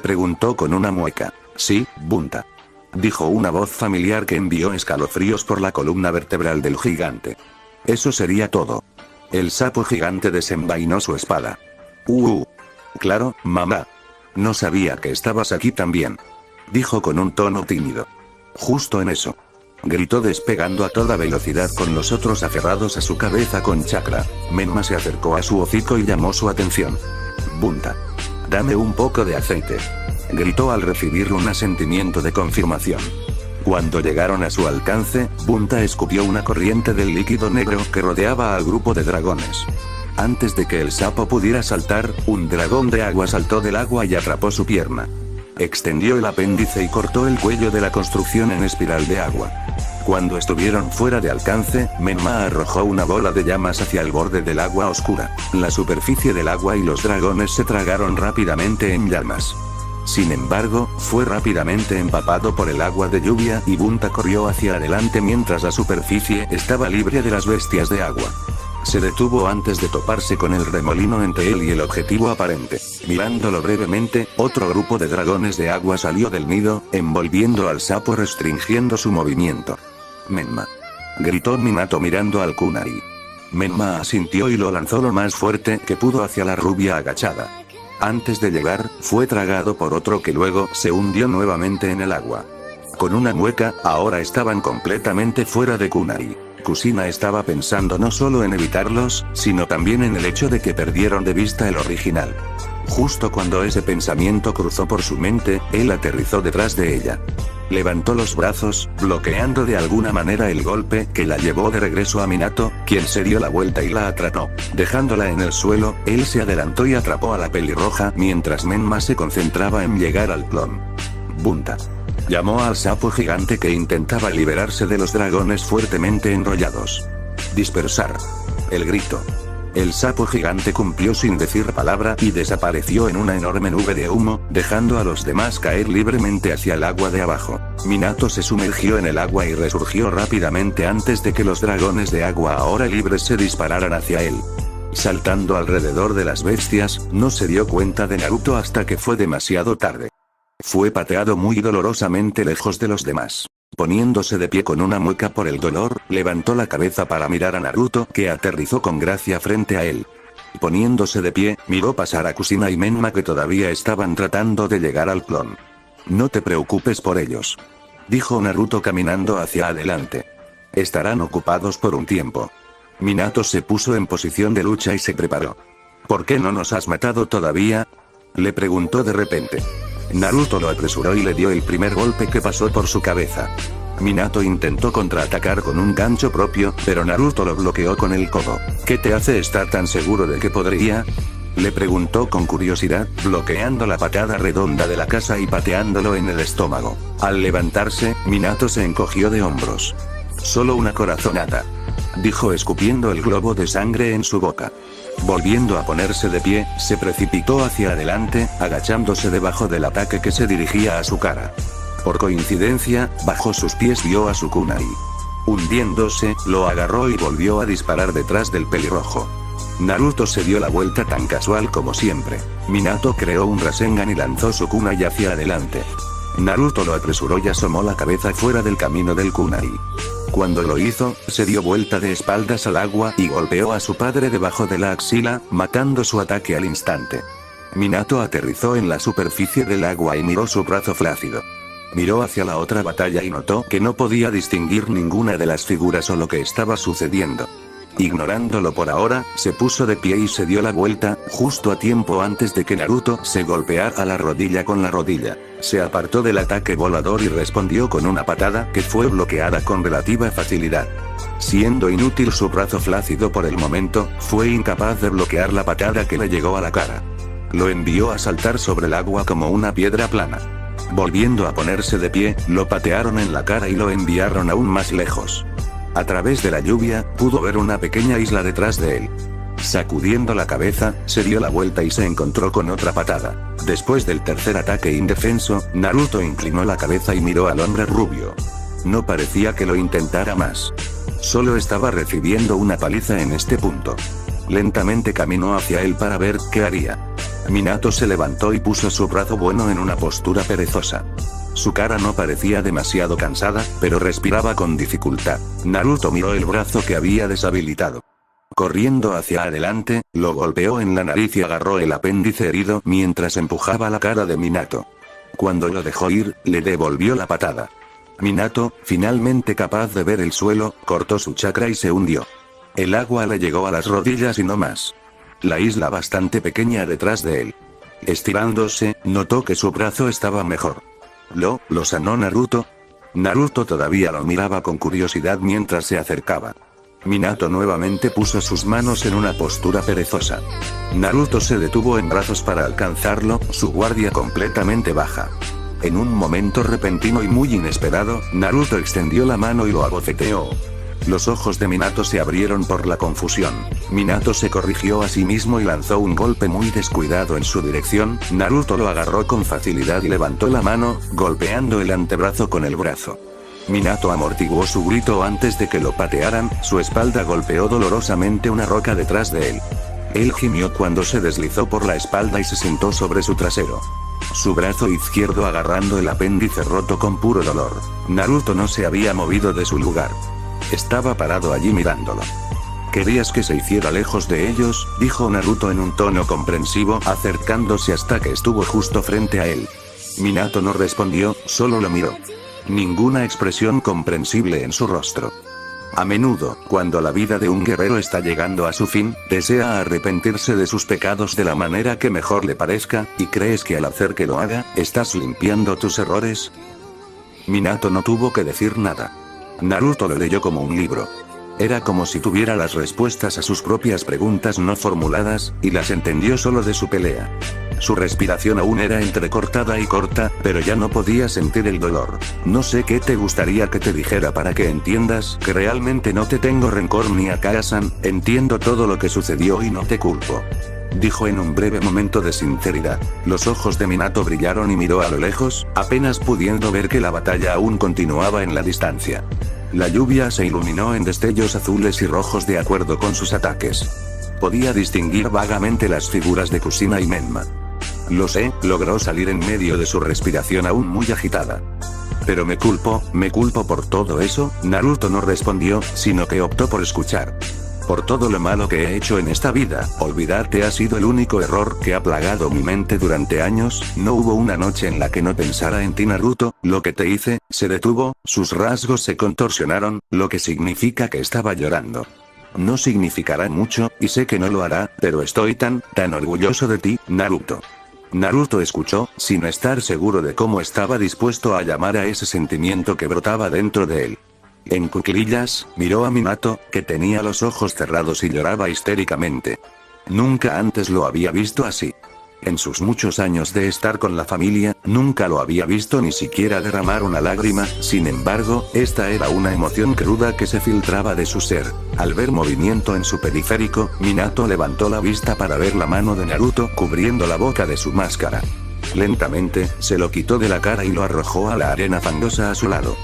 Preguntó con una mueca. Sí, Bunta. Dijo una voz familiar que envió escalofríos por la columna vertebral del gigante. Eso sería todo. El sapo gigante desenvainó su espada. Claro, mamá. No sabía que estabas aquí también. Dijo con un tono tímido. Justo en eso. Gritó despegando a toda velocidad con los otros aferrados a su cabeza con chakra. Menma se acercó a su hocico y llamó su atención. Bunta. Dame un poco de aceite. Gritó al recibir un asentimiento de confirmación. Cuando llegaron a su alcance, Bunta escupió una corriente del líquido negro que rodeaba al grupo de dragones. Antes de que el sapo pudiera saltar, un dragón de agua saltó del agua y atrapó su pierna. Extendió el apéndice y cortó el cuello de la construcción en espiral de agua. Cuando estuvieron fuera de alcance, Menma arrojó una bola de llamas hacia el borde del agua oscura. La superficie del agua y los dragones se tragaron rápidamente en llamas. Sin embargo, fue rápidamente empapado por el agua de lluvia y Bunta corrió hacia adelante mientras la superficie estaba libre de las bestias de agua. Se detuvo antes de toparse con el remolino entre él y el objetivo aparente. Mirándolo brevemente, otro grupo de dragones de agua salió del nido, envolviendo al sapo restringiendo su movimiento. Menma. Gritó Minato mirando al kunai. Menma asintió y lo lanzó lo más fuerte que pudo hacia la rubia agachada. Antes de llegar, fue tragado por otro que luego se hundió nuevamente en el agua. Con una mueca, ahora estaban completamente fuera de kunai. Kusina estaba pensando no solo en evitarlos, sino también en el hecho de que perdieron de vista el original. Justo cuando ese pensamiento cruzó por su mente, él aterrizó detrás de ella. Levantó los brazos, bloqueando de alguna manera el golpe que la llevó de regreso a Minato, quien se dio la vuelta y la atrapó. Dejándola en el suelo, él se adelantó y atrapó a la pelirroja mientras Menma se concentraba en llegar al clon. Bunta. Llamó al sapo gigante que intentaba liberarse de los dragones fuertemente enrollados. Dispersar. El grito. El sapo gigante cumplió sin decir palabra y desapareció en una enorme nube de humo, dejando a los demás caer libremente hacia el agua de abajo. Minato se sumergió en el agua y resurgió rápidamente antes de que los dragones de agua ahora libres se dispararan hacia él. Saltando alrededor de las bestias, no se dio cuenta de Naruto hasta que fue demasiado tarde. Fue pateado muy dolorosamente lejos de los demás. Poniéndose de pie con una mueca por el dolor, levantó la cabeza para mirar a Naruto, que aterrizó con gracia frente a él. Poniéndose de pie, miró pasar a Kusina y Menma que todavía estaban tratando de llegar al clon. No te preocupes por ellos. Dijo Naruto caminando hacia adelante. Estarán ocupados por un tiempo. Minato se puso en posición de lucha y se preparó. ¿Por qué no nos has matado todavía? Le preguntó de repente. Naruto lo apresuró y le dio el primer golpe que pasó por su cabeza. Minato intentó contraatacar con un gancho propio, pero Naruto lo bloqueó con el codo. ¿Qué te hace estar tan seguro de que podría? Le preguntó con curiosidad, bloqueando la patada redonda de la casa y pateándolo en el estómago. Al levantarse, Minato se encogió de hombros. Solo una corazonada. Dijo escupiendo el globo de sangre en su boca. Volviendo a ponerse de pie, se precipitó hacia adelante, agachándose debajo del ataque que se dirigía a su cara. Por coincidencia, bajo sus pies vio a su kunai. Hundiéndose, lo agarró y volvió a disparar detrás del pelirrojo. Naruto se dio la vuelta tan casual como siempre. Minato creó un Rasengan y lanzó su kunai hacia adelante. Naruto lo apresuró y asomó la cabeza fuera del camino del kunai. Cuando lo hizo, se dio vuelta de espaldas al agua y golpeó a su padre debajo de la axila, matando su ataque al instante. Minato aterrizó en la superficie del agua y miró su brazo flácido. Miró hacia la otra batalla y notó que no podía distinguir ninguna de las figuras o lo que estaba sucediendo. Ignorándolo por ahora, se puso de pie y se dio la vuelta, justo a tiempo antes de que Naruto se golpeara la rodilla con la rodilla. Se apartó del ataque volador y respondió con una patada que fue bloqueada con relativa facilidad. Siendo inútil su brazo flácido por el momento, fue incapaz de bloquear la patada que le llegó a la cara. Lo envió a saltar sobre el agua como una piedra plana. Volviendo a ponerse de pie, lo patearon en la cara y lo enviaron aún más lejos. A través de la lluvia, pudo ver una pequeña isla detrás de él. Sacudiendo la cabeza, se dio la vuelta y se encontró con otra patada. Después del tercer ataque indefenso, Naruto inclinó la cabeza y miró al hombre rubio. No parecía que lo intentara más. Solo estaba recibiendo una paliza en este punto. Lentamente caminó hacia él para ver qué haría. Minato se levantó y puso su brazo bueno en una postura perezosa. Su cara no parecía demasiado cansada, pero respiraba con dificultad. Naruto miró el brazo que había deshabilitado. Corriendo hacia adelante, lo golpeó en la nariz y agarró el apéndice herido mientras empujaba la cara de Minato. Cuando lo dejó ir, le devolvió la patada. Minato, finalmente capaz de ver el suelo, cortó su chakra y se hundió. El agua le llegó a las rodillas y no más. La isla bastante pequeña detrás de él. Estirándose, notó que su brazo estaba mejor. ¿Lo sanó Naruto? Naruto todavía lo miraba con curiosidad mientras se acercaba. Minato nuevamente puso sus manos en una postura perezosa. Naruto se detuvo en brazos para alcanzarlo, su guardia completamente baja. En un momento repentino y muy inesperado, Naruto extendió la mano y lo abofeteó. Los ojos de Minato se abrieron por la confusión. Minato se corrigió a sí mismo y lanzó un golpe muy descuidado en su dirección. Naruto lo agarró con facilidad y levantó la mano, golpeando el antebrazo con el brazo. Minato amortiguó su grito antes de que lo patearan, su espalda golpeó dolorosamente una roca detrás de él. Él gimió cuando se deslizó por la espalda y se sentó sobre su trasero. Su brazo izquierdo agarrando el apéndice roto con puro dolor. Naruto no se había movido de su lugar. Estaba parado allí mirándolo. ¿Querías que se hiciera lejos de ellos?, dijo Naruto en un tono comprensivo, acercándose hasta que estuvo justo frente a él. Minato no respondió, solo lo miró. Ninguna expresión comprensible en su rostro. A menudo, cuando la vida de un guerrero está llegando a su fin, desea arrepentirse de sus pecados de la manera que mejor le parezca, y crees que al hacer que lo haga, estás limpiando tus errores. Minato no tuvo que decir nada. Naruto lo leyó como un libro. Era como si tuviera las respuestas a sus propias preguntas no formuladas, y las entendió solo de su pelea. Su respiración aún era entrecortada y corta, pero ya no podía sentir el dolor. No sé qué te gustaría que te dijera para que entiendas que realmente no te tengo rencor ni a Kakashi, entiendo todo lo que sucedió y no te culpo. Dijo en un breve momento de sinceridad. Los ojos de Minato brillaron y miró a lo lejos, apenas pudiendo ver que la batalla aún continuaba en la distancia. La lluvia se iluminó en destellos azules y rojos de acuerdo con sus ataques. Podía distinguir vagamente las figuras de Kushina y Menma. Lo sé, logró salir en medio de su respiración aún muy agitada. Pero me culpo por todo eso. Naruto no respondió, sino que optó por escuchar. Por todo lo malo que he hecho en esta vida, olvidarte ha sido el único error que ha plagado mi mente durante años. No hubo una noche en la que no pensara en ti, Naruto. Lo que te hice, se detuvo, sus rasgos se contorsionaron, lo que significa que estaba llorando. No significará mucho, y sé que no lo hará, pero estoy tan orgulloso de ti, Naruto. Naruto escuchó, sin estar seguro de cómo estaba dispuesto a llamar a ese sentimiento que brotaba dentro de él. En cuclillas, miró a Minato, que tenía los ojos cerrados y lloraba histéricamente. Nunca antes lo había visto así. En sus muchos años de estar con la familia, nunca lo había visto ni siquiera derramar una lágrima, sin embargo, esta era una emoción cruda que se filtraba de su ser. Al ver movimiento en su periférico, Minato levantó la vista para ver la mano de Naruto cubriendo la boca de su máscara. Lentamente, se lo quitó de la cara y lo arrojó a la arena fangosa a su lado.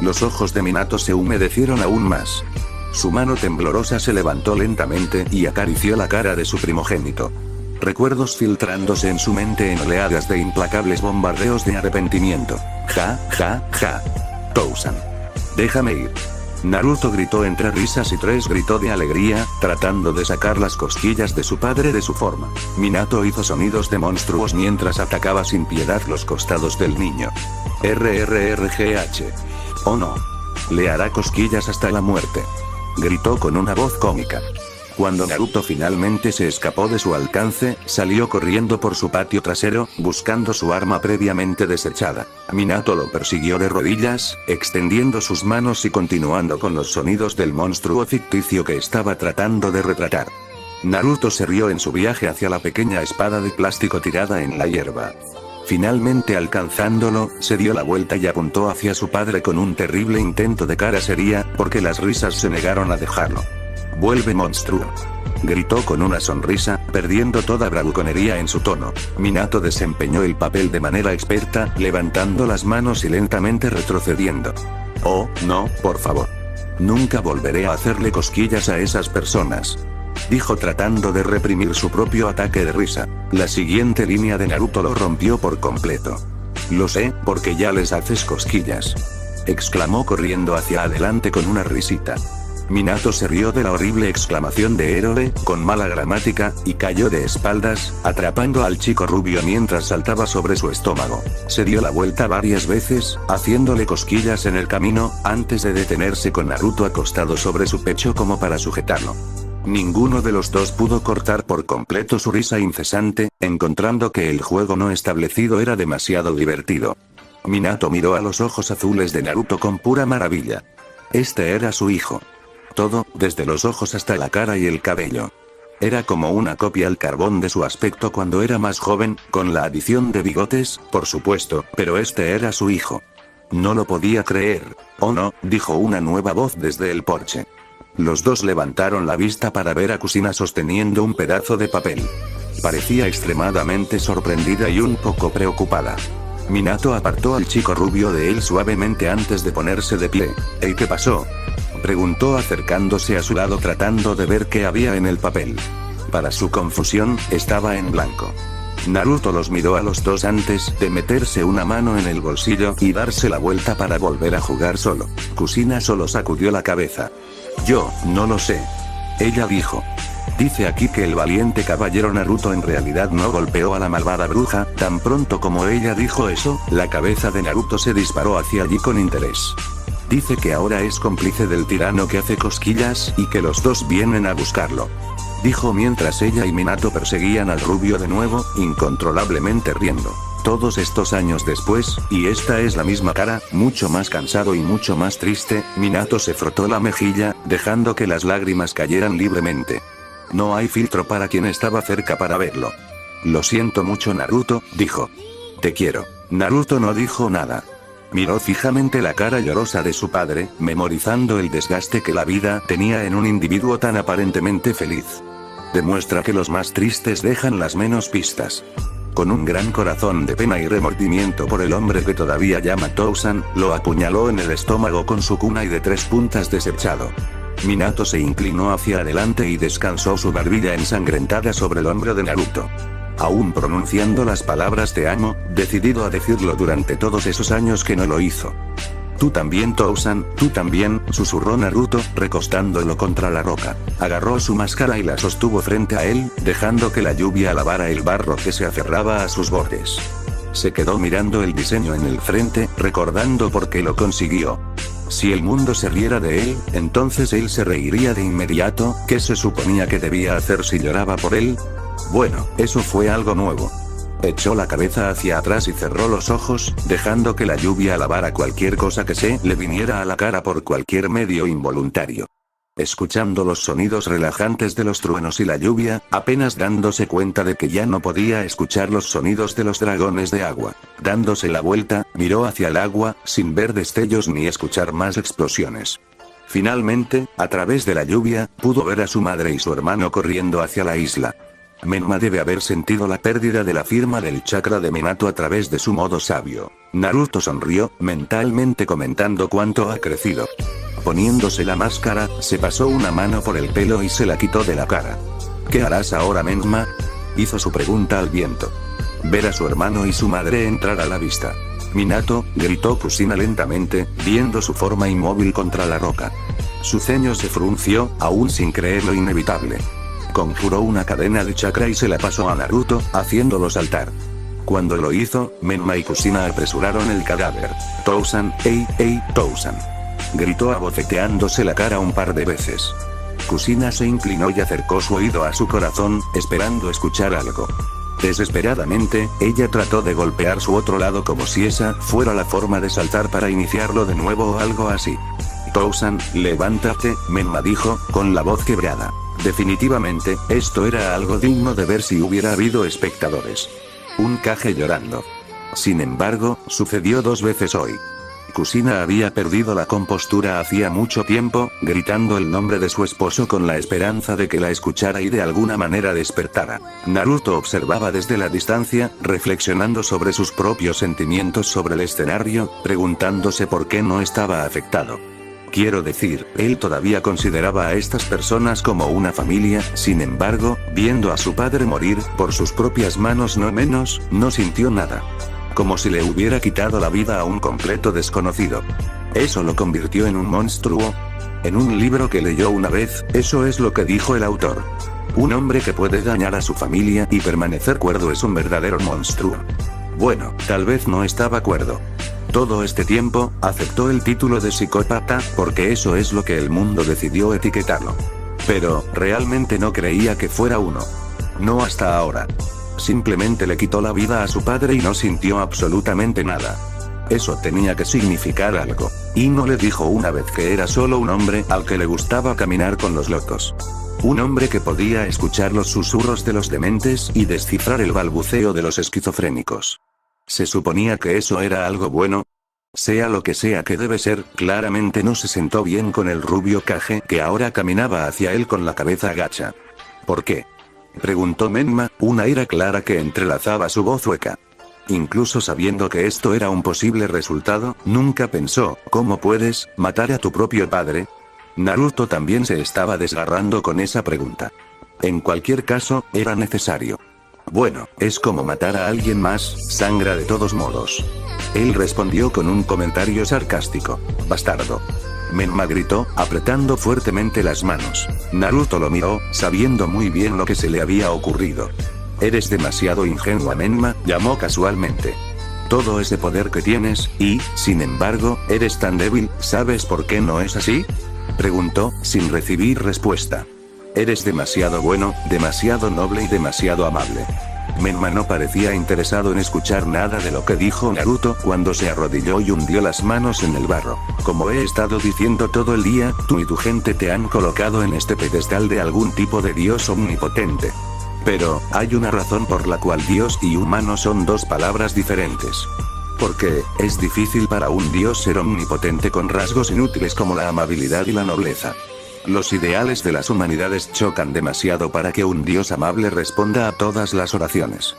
Los ojos de Minato se humedecieron aún más. Su mano temblorosa se levantó lentamente y acarició la cara de su primogénito. Recuerdos filtrándose en su mente en oleadas de implacables bombardeos de arrepentimiento. Ja, ja, ja. Tousan. Déjame ir. Naruto gritó entre risas y tres gritó de alegría, tratando de sacar las cosquillas de su padre de su forma. Minato hizo sonidos de monstruos mientras atacaba sin piedad los costados del niño. RRRGH. Oh no. Le hará cosquillas hasta la muerte. Gritó con una voz cómica. Cuando Naruto finalmente se escapó de su alcance, salió corriendo por su patio trasero, buscando su arma previamente desechada. Minato lo persiguió de rodillas, extendiendo sus manos y continuando con los sonidos del monstruo ficticio que estaba tratando de retratar. Naruto se rió en su viaje hacia la pequeña espada de plástico tirada en la hierba. Finalmente alcanzándolo, se dio la vuelta y apuntó hacia su padre con un terrible intento de cara seria, porque las risas se negaron a dejarlo. «Vuelve, monstruo», gritó con una sonrisa, perdiendo toda bravuconería en su tono. Minato desempeñó el papel de manera experta, levantando las manos y lentamente retrocediendo. «Oh, no, por favor. Nunca volveré a hacerle cosquillas a esas personas», dijo tratando de reprimir su propio ataque de risa. La siguiente línea de Naruto lo rompió por completo. «Lo sé, porque ya les haces cosquillas», exclamó corriendo hacia adelante con una risita. Minato se rió de la horrible exclamación de héroe, con mala gramática, y cayó de espaldas, atrapando al chico rubio mientras saltaba sobre su estómago. Se dio la vuelta varias veces, haciéndole cosquillas en el camino, antes de detenerse con Naruto acostado sobre su pecho como para sujetarlo. Ninguno de los dos pudo cortar por completo su risa incesante, encontrando que el juego no establecido era demasiado divertido. Minato miró a los ojos azules de Naruto con pura maravilla. Este era su hijo. Todo, desde los ojos hasta la cara y el cabello. Era como una copia al carbón de su aspecto cuando era más joven, con la adición de bigotes, por supuesto, pero este era su hijo. No lo podía creer. «Oh no», dijo una nueva voz desde el porche. Los dos levantaron la vista para ver a Kusina sosteniendo un pedazo de papel. Parecía extremadamente sorprendida y un poco preocupada. Minato apartó al chico rubio de él suavemente antes de ponerse de pie. «¿Y qué pasó?», preguntó acercándose a su lado tratando de ver qué había en el papel. Para su confusión, estaba en blanco. Naruto los miró a los dos antes de meterse una mano en el bolsillo y darse la vuelta para volver a jugar solo. Kusina solo sacudió la cabeza. «Yo, no lo sé», ella dijo. Dice aquí que el valiente caballero Naruto en realidad no golpeó a la malvada bruja. Tan pronto como ella dijo eso, la cabeza de Naruto se disparó hacia allí con interés. Dice que ahora es cómplice del tirano que hace cosquillas y que los dos vienen a buscarlo. Dijo mientras ella y Minato perseguían al rubio de nuevo, incontrolablemente riendo. Todos estos años después, y esta es la misma cara, mucho más cansado y mucho más triste, Minato se frotó la mejilla, dejando que las lágrimas cayeran libremente. No hay filtro para quien estaba cerca para verlo. «Lo siento mucho, Naruto», dijo. «Te quiero». Naruto no dijo nada. Miró fijamente la cara llorosa de su padre, memorizando el desgaste que la vida tenía en un individuo tan aparentemente feliz. Demuestra que los más tristes dejan las menos pistas. Con un gran corazón de pena y remordimiento por el hombre que todavía llama Tousan, lo apuñaló en el estómago con su kunai de 3 puntas desechado. Minato se inclinó hacia adelante y descansó su barbilla ensangrentada sobre el hombro de Naruto. Aún pronunciando las palabras «te amo», decidido a decirlo durante todos esos años que no lo hizo. «Tú también, Tousan, tú también», susurró Naruto, recostándolo contra la roca. Agarró su máscara y la sostuvo frente a él, dejando que la lluvia lavara el barro que se aferraba a sus bordes. Se quedó mirando el diseño en el frente, recordando por qué lo consiguió. Si el mundo se riera de él, entonces él se reiría de inmediato. ¿Qué se suponía que debía hacer si lloraba por él? Bueno, eso fue algo nuevo. Echó la cabeza hacia atrás y cerró los ojos, dejando que la lluvia lavara cualquier cosa que se le viniera a la cara por cualquier medio involuntario. Escuchando los sonidos relajantes de los truenos y la lluvia, apenas dándose cuenta de que ya no podía escuchar los sonidos de los dragones de agua. Dándose la vuelta, miró hacia el agua, sin ver destellos ni escuchar más explosiones. Finalmente, a través de la lluvia, pudo ver a su madre y su hermano corriendo hacia la isla. Menma debe haber sentido la pérdida de la firma del chakra de Minato a través de su modo sabio. Naruto sonrió, mentalmente comentando cuánto ha crecido. Poniéndose la máscara, se pasó una mano por el pelo y se la quitó de la cara. ¿Qué harás ahora, Menma? Hizo su pregunta al viento. Ver a su hermano y su madre entrar a la vista. Minato, gritó Kushina lentamente, viendo su forma inmóvil contra la roca. Su ceño se frunció, aún sin creer lo inevitable. Conjuró una cadena de chakra y se la pasó a Naruto, haciéndolo saltar. Cuando lo hizo, Menma y Kushina apresuraron el cadáver. Tousan, ey, Tousan. Gritó abofeteándose la cara un par de veces. Kushina se inclinó y acercó su oído a su corazón, esperando escuchar algo. Desesperadamente, ella trató de golpear su otro lado como si esa fuera la forma de saltar para iniciarlo de nuevo o algo así. Tousan, levántate, Menma dijo, con la voz quebrada. Definitivamente, esto era algo digno de ver si hubiera habido espectadores. Un Kage llorando. Sin embargo, sucedió 2 veces hoy. Kushina había perdido la compostura hacía mucho tiempo, gritando el nombre de su esposo con la esperanza de que la escuchara y de alguna manera despertara. Naruto observaba desde la distancia, reflexionando sobre sus propios sentimientos sobre el escenario, preguntándose por qué no estaba afectado. Quiero decir, él todavía consideraba a estas personas como una familia, sin embargo, viendo a su padre morir, por sus propias manos no menos, no sintió nada. Como si le hubiera quitado la vida a un completo desconocido. ¿Eso lo convirtió en un monstruo? En un libro que leyó una vez, eso es lo que dijo el autor. Un hombre que puede dañar a su familia y permanecer cuerdo es un verdadero monstruo. Bueno, tal vez no estaba cuerdo. Todo este tiempo, aceptó el título de psicópata, porque eso es lo que el mundo decidió etiquetarlo. Pero, realmente no creía que fuera uno. No hasta ahora. Simplemente le quitó la vida a su padre y no sintió absolutamente nada. Eso tenía que significar algo. Y no le dijo una vez que era solo un hombre al que le gustaba caminar con los locos. Un hombre que podía escuchar los susurros de los dementes y descifrar el balbuceo de los esquizofrénicos. ¿Se suponía que eso era algo bueno? Sea lo que sea que debe ser, claramente no se sentó bien con el rubio Kage que ahora caminaba hacia él con la cabeza agacha. ¿Por qué? Preguntó Menma, una ira clara que entrelazaba su voz hueca. Incluso sabiendo que esto era un posible resultado, nunca pensó, ¿cómo puedes matar a tu propio padre? Naruto también se estaba desgarrando con esa pregunta. En cualquier caso, era necesario. Bueno, es como matar a alguien más, sangra de todos modos. Él respondió con un comentario sarcástico. Bastardo. Menma gritó, apretando fuertemente las manos. Naruto lo miró, sabiendo muy bien lo que se le había ocurrido. Eres demasiado ingenua, Menma, llamó casualmente. Todo ese poder que tienes, y, sin embargo, eres tan débil, ¿sabes por qué no es así? Preguntó, sin recibir respuesta. Eres demasiado bueno, demasiado noble y demasiado amable. Menma no parecía interesado en escuchar nada de lo que dijo Naruto cuando se arrodilló y hundió las manos en el barro. Como he estado diciendo todo el día, tú y tu gente te han colocado en este pedestal de algún tipo de dios omnipotente. Pero, hay una razón por la cual dios y humano son 2 palabras diferentes. Porque, es difícil para un dios ser omnipotente con rasgos inútiles como la amabilidad y la nobleza. Los ideales de las humanidades chocan demasiado para que un dios amable responda a todas las oraciones.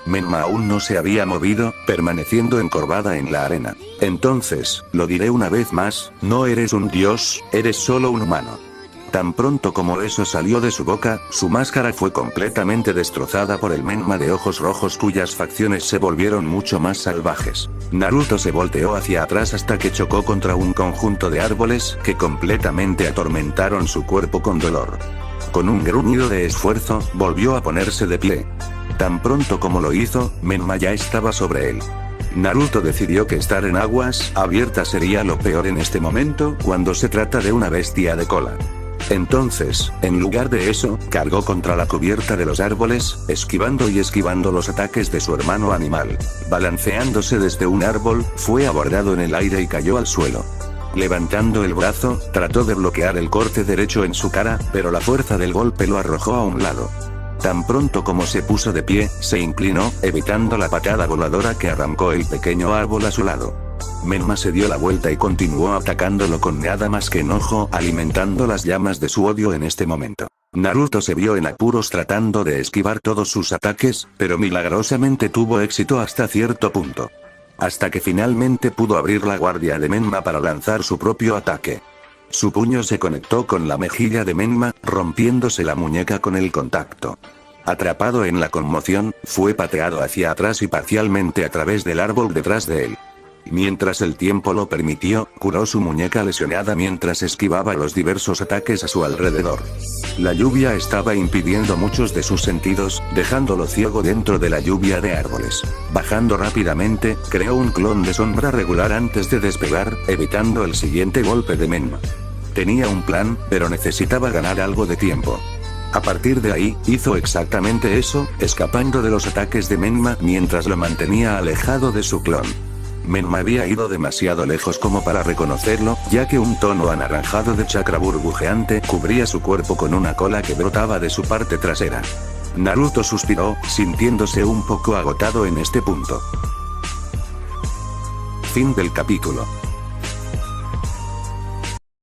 Menma aún no se había movido, permaneciendo encorvada en la arena. Entonces, lo diré una vez más, no eres un dios, eres solo un humano. Tan pronto como eso salió de su boca, su máscara fue completamente destrozada por el Menma de ojos rojos cuyas facciones se volvieron mucho más salvajes. Naruto se volteó hacia atrás hasta que chocó contra un conjunto de árboles que completamente atormentaron su cuerpo con dolor. Con un gruñido de esfuerzo, volvió a ponerse de pie. Tan pronto como lo hizo, Menma ya estaba sobre él. Naruto decidió que estar en aguas abiertas sería lo peor en este momento cuando se trata de una bestia de cola. Entonces, en lugar de eso, cargó contra la cubierta de los árboles, esquivando los ataques de su hermano animal. Balanceándose desde un árbol, fue abordado en el aire y cayó al suelo. Levantando el brazo, trató de bloquear el corte derecho en su cara, pero la fuerza del golpe lo arrojó a un lado. Tan pronto como se puso de pie, se inclinó, evitando la patada voladora que arrancó el pequeño árbol a su lado. Menma se dio la vuelta y continuó atacándolo con nada más que enojo, alimentando las llamas de su odio en este momento. Naruto se vio en apuros tratando de esquivar todos sus ataques, pero milagrosamente tuvo éxito hasta cierto punto. Hasta que finalmente pudo abrir la guardia de Menma para lanzar su propio ataque. Su puño se conectó con la mejilla de Menma, rompiéndose la muñeca con el contacto. Atrapado en la conmoción, fue pateado hacia atrás y parcialmente a través del árbol detrás de él. Mientras el tiempo lo permitió, curó su muñeca lesionada mientras esquivaba los diversos ataques a su alrededor. La lluvia estaba impidiendo muchos de sus sentidos, dejándolo ciego dentro de la lluvia de árboles. Bajando rápidamente, creó un clon de sombra regular antes de despegar, evitando el siguiente golpe de Menma. Tenía un plan, pero necesitaba ganar algo de tiempo. A partir de ahí, hizo exactamente eso, escapando de los ataques de Menma mientras lo mantenía alejado de su clon. Menma había ido demasiado lejos como para reconocerlo, ya que un tono anaranjado de chakra burbujeante cubría su cuerpo con una cola que brotaba de su parte trasera. Naruto suspiró, sintiéndose un poco agotado en este punto. Fin del capítulo.